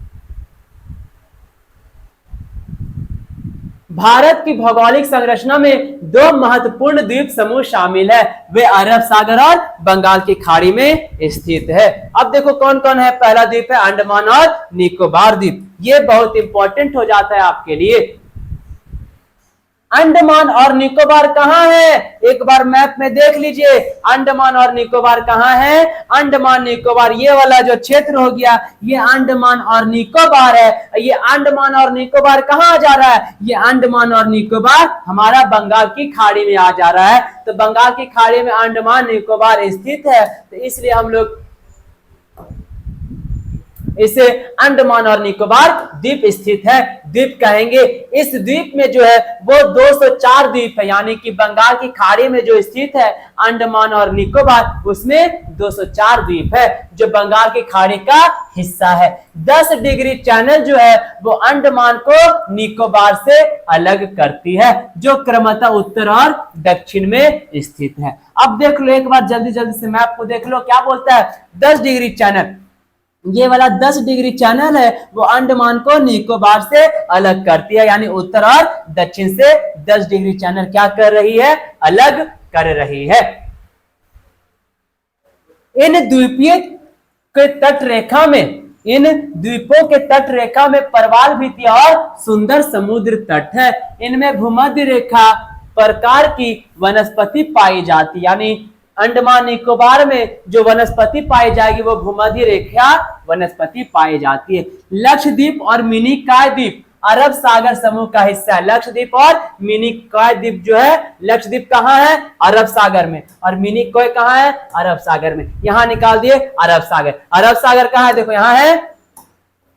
भारत की भौगोलिक संरचना में 2 महत्वपूर्ण द्वीप समूह शामिल है। वे अरब सागर और बंगाल की खाड़ी में स्थित है। अब देखो कौन कौन है। पहला द्वीप है अंडमान और निकोबार द्वीप। ये बहुत इंपॉर्टेंट हो जाता है आपके लिए। अंडमान और निकोबार कहाँ है? एक बार मैप में देख लीजिए, अंडमान और निकोबार कहाँ है? अंडमान निकोबार ये वाला जो क्षेत्र हो गया, ये अंडमान और निकोबार है। ये अंडमान और निकोबार कहाँ जा रहा है? ये अंडमान और निकोबार हमारा बंगाल की खाड़ी में आ जा रहा है। तो बंगाल की खाड़ी में अंडमान निकोबार स्थित है, तो इसलिए हम लोग इसे अंडमान और निकोबार द्वीप स्थित है द्वीप कहेंगे। इस द्वीप में जो है वो 204 द्वीप है, यानी कि बंगाल की खाड़ी में जो स्थित है अंडमान और निकोबार, उसमें 204 द्वीप है जो बंगाल की खाड़ी का हिस्सा है। 10 डिग्री चैनल जो है वो अंडमान को निकोबार से अलग करती है, जो क्रमतः उत्तर और दक्षिण में स्थित है। अब देख लो एक बार जल्दी जल्दी से मैप को देख लो, क्या बोलता है? 10 डिग्री चैनल, ये वाला 10 डिग्री चैनल है वो अंडमान को निकोबार से अलग करती है, यानी उत्तर और दक्षिण से 10 डिग्री चैनल क्या कर रही है? अलग कर रही है। इन द्वीपीय के तट रेखा में, इन द्वीपों के तट रेखा में परवाल भित्तियां और सुंदर समुद्र तट है। इनमें भूमध्य रेखा प्रकार की वनस्पति पाई जाती, यानी अंडमान निकोबार में जो वनस्पति पाई जाएगी वो भूमध्य रेखा वनस्पति पाई जाती है। लक्षद्वीप और मिनिकॉय द्वीप अरब सागर समूह का हिस्सा है। लक्षद्वीप और मिनिकॉय द्वीप जो है, लक्षद्वीप कहाँ है? अरब सागर में, और मिनिकॉय कहाँ है? अरब सागर में। यहां निकाल दिए अरब सागर। अरब सागर कहाँ है? देखो यहाँ है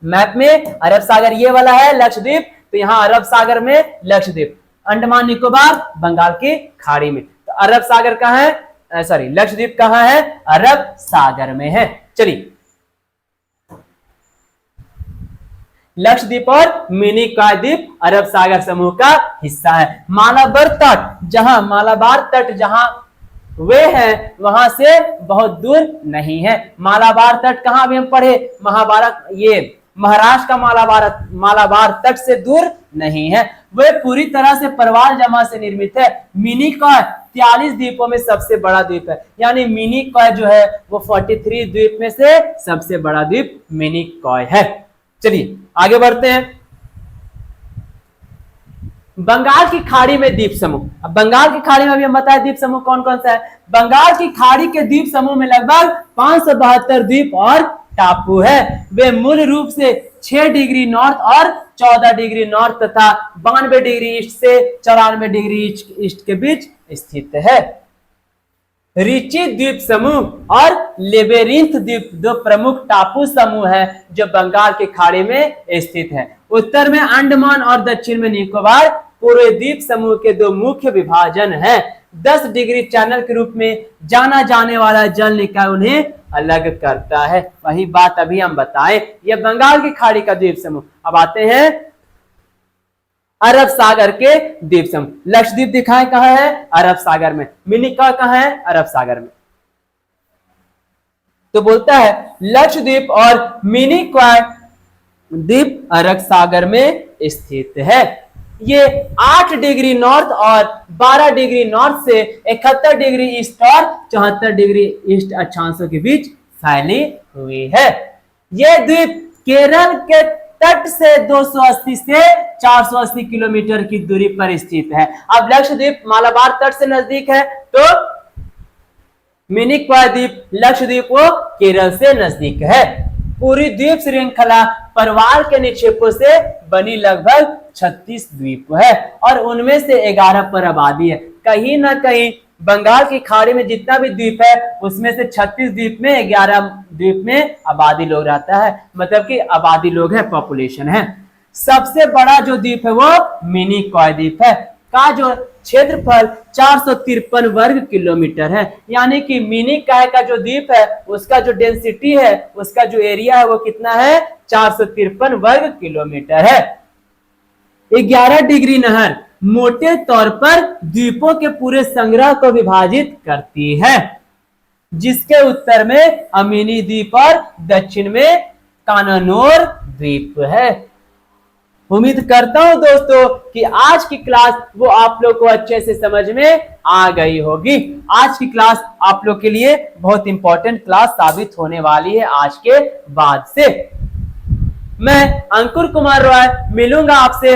मैप में, अरब सागर ये वाला है लक्षद्वीप, तो यहाँ अरब सागर में लक्षद्वीप। अंडमान निकोबार बंगाल की खाड़ी में, तो अरब सागर कहाँ है? सॉरी, लक्षद्वीप कहाँ है? अरब सागर में है। चलिए, लक्षद्वीप और मिनिकॉय द्वीप अरब सागर समूह का हिस्सा है। मालाबार तट, जहां मालाबार तट जहां वे हैं वहां से बहुत दूर नहीं है। मालाबार तट कहां भी हम पढ़े? महाभारत, ये महाराष्ट्र का मालाबार तट से दूर नहीं है। वे पूरी तरह से परवाल जमा से निर्मित है। मिनिकॉय 43 द्वीपों में सबसे बड़ा द्वीप है, यानी मिनिकॉय जो है वो 43 द्वीप में से सबसे बड़ा द्वीप मिनिकॉय है। चलिए आगे बढ़ते हैं। बंगाल की खाड़ी में द्वीप समूह। अब बंगाल की खाड़ी में भी हम बताएं द्वीप समूह कौन कौन सा है। बंगाल की खाड़ी के द्वीप समूह में लगभग 572 द्वीप और टापू है। वे मूल रूप से 6 डिग्री नॉर्थ और 14 डिग्री नॉर्थ तथा 92 डिग्री ईस्ट से 94 डिग्री ईस्ट के बीच स्थित है। रिची द्वीप समूह और लेबेरिंथ द्वीप दो प्रमुख टापू समूह है जो बंगाल की खाड़ी में स्थित है। उत्तर में अंडमान और दक्षिण में निकोबार पूरे द्वीप समूह के दो मुख्य विभाजन हैं। 10 डिग्री चैनल के रूप में जाना जाने वाला जल निकाय उन्हें अलग करता है। वही बात अभी हम बताएं, यह बंगाल की खाड़ी का द्वीप समूह। अब आते हैं अरब सागर के द्वीप समूह। लक्षद्वीप दिखाए कहाँ है? अरब सागर में। मिनिकॉय कहाँ है? अरब सागर में। तो बोलता है लक्षद्वीप और मिनिकॉय द्वीप अरब सागर में स्थित है। ये 8 डिग्री नॉर्थ और 12 डिग्री नॉर्थ से 71 डिग्री ईस्ट और 74 डिग्री ईस्ट अक्षांशों के बीच फैली हुई है। यह द्वीप केरल के तट से 280 से 480 किलोमीटर की दूरी पर स्थित है। अब लक्षद्वीप मालाबार तट से नजदीक है, तो मिनिकॉय द्वीप लक्षद्वीप को केरल से नजदीक है। पूरी द्वीप श्रृंखला परवाल के निक्षेपों से बनी लगभग 36 द्वीप है और उनमें से 11 पर आबादी है। कहीं ना कहीं बंगाल की खाड़ी में जितना भी द्वीप है उसमें से 36 द्वीप में 11 द्वीप में आबादी लोग रहता है, मतलब कि आबादी लोग है, पॉपुलेशन है। सबसे बड़ा जो द्वीप है वो मिनिकॉय द्वीप है, का जो क्षेत्रफल 453 वर्ग किलोमीटर है। यानी कि मिनिकॉय का जो द्वीप है उसका जो डेंसिटी है, उसका जो एरिया है वो कितना है? 453 वर्ग किलोमीटर है। 11 डिग्री नहर मोटे तौर पर द्वीपों के पूरे संग्रह को विभाजित करती है, जिसके उत्तर में अमीनी द्वीप और दक्षिण में कानानोर द्वीप है। उम्मीद करता हूं दोस्तों कि आज की क्लास वो आप लोग को अच्छे से समझ में आ गई होगी। आज की क्लास आप लोग के लिए बहुत इंपॉर्टेंट क्लास साबित होने वाली है आज के बाद से। मैं अंकुर कुमार रॉय मिलूंगा आपसे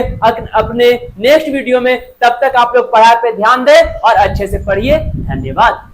अपने नेक्स्ट वीडियो में। तब तक आप लोग पढ़ाई पे ध्यान दें और अच्छे से पढ़िए। धन्यवाद।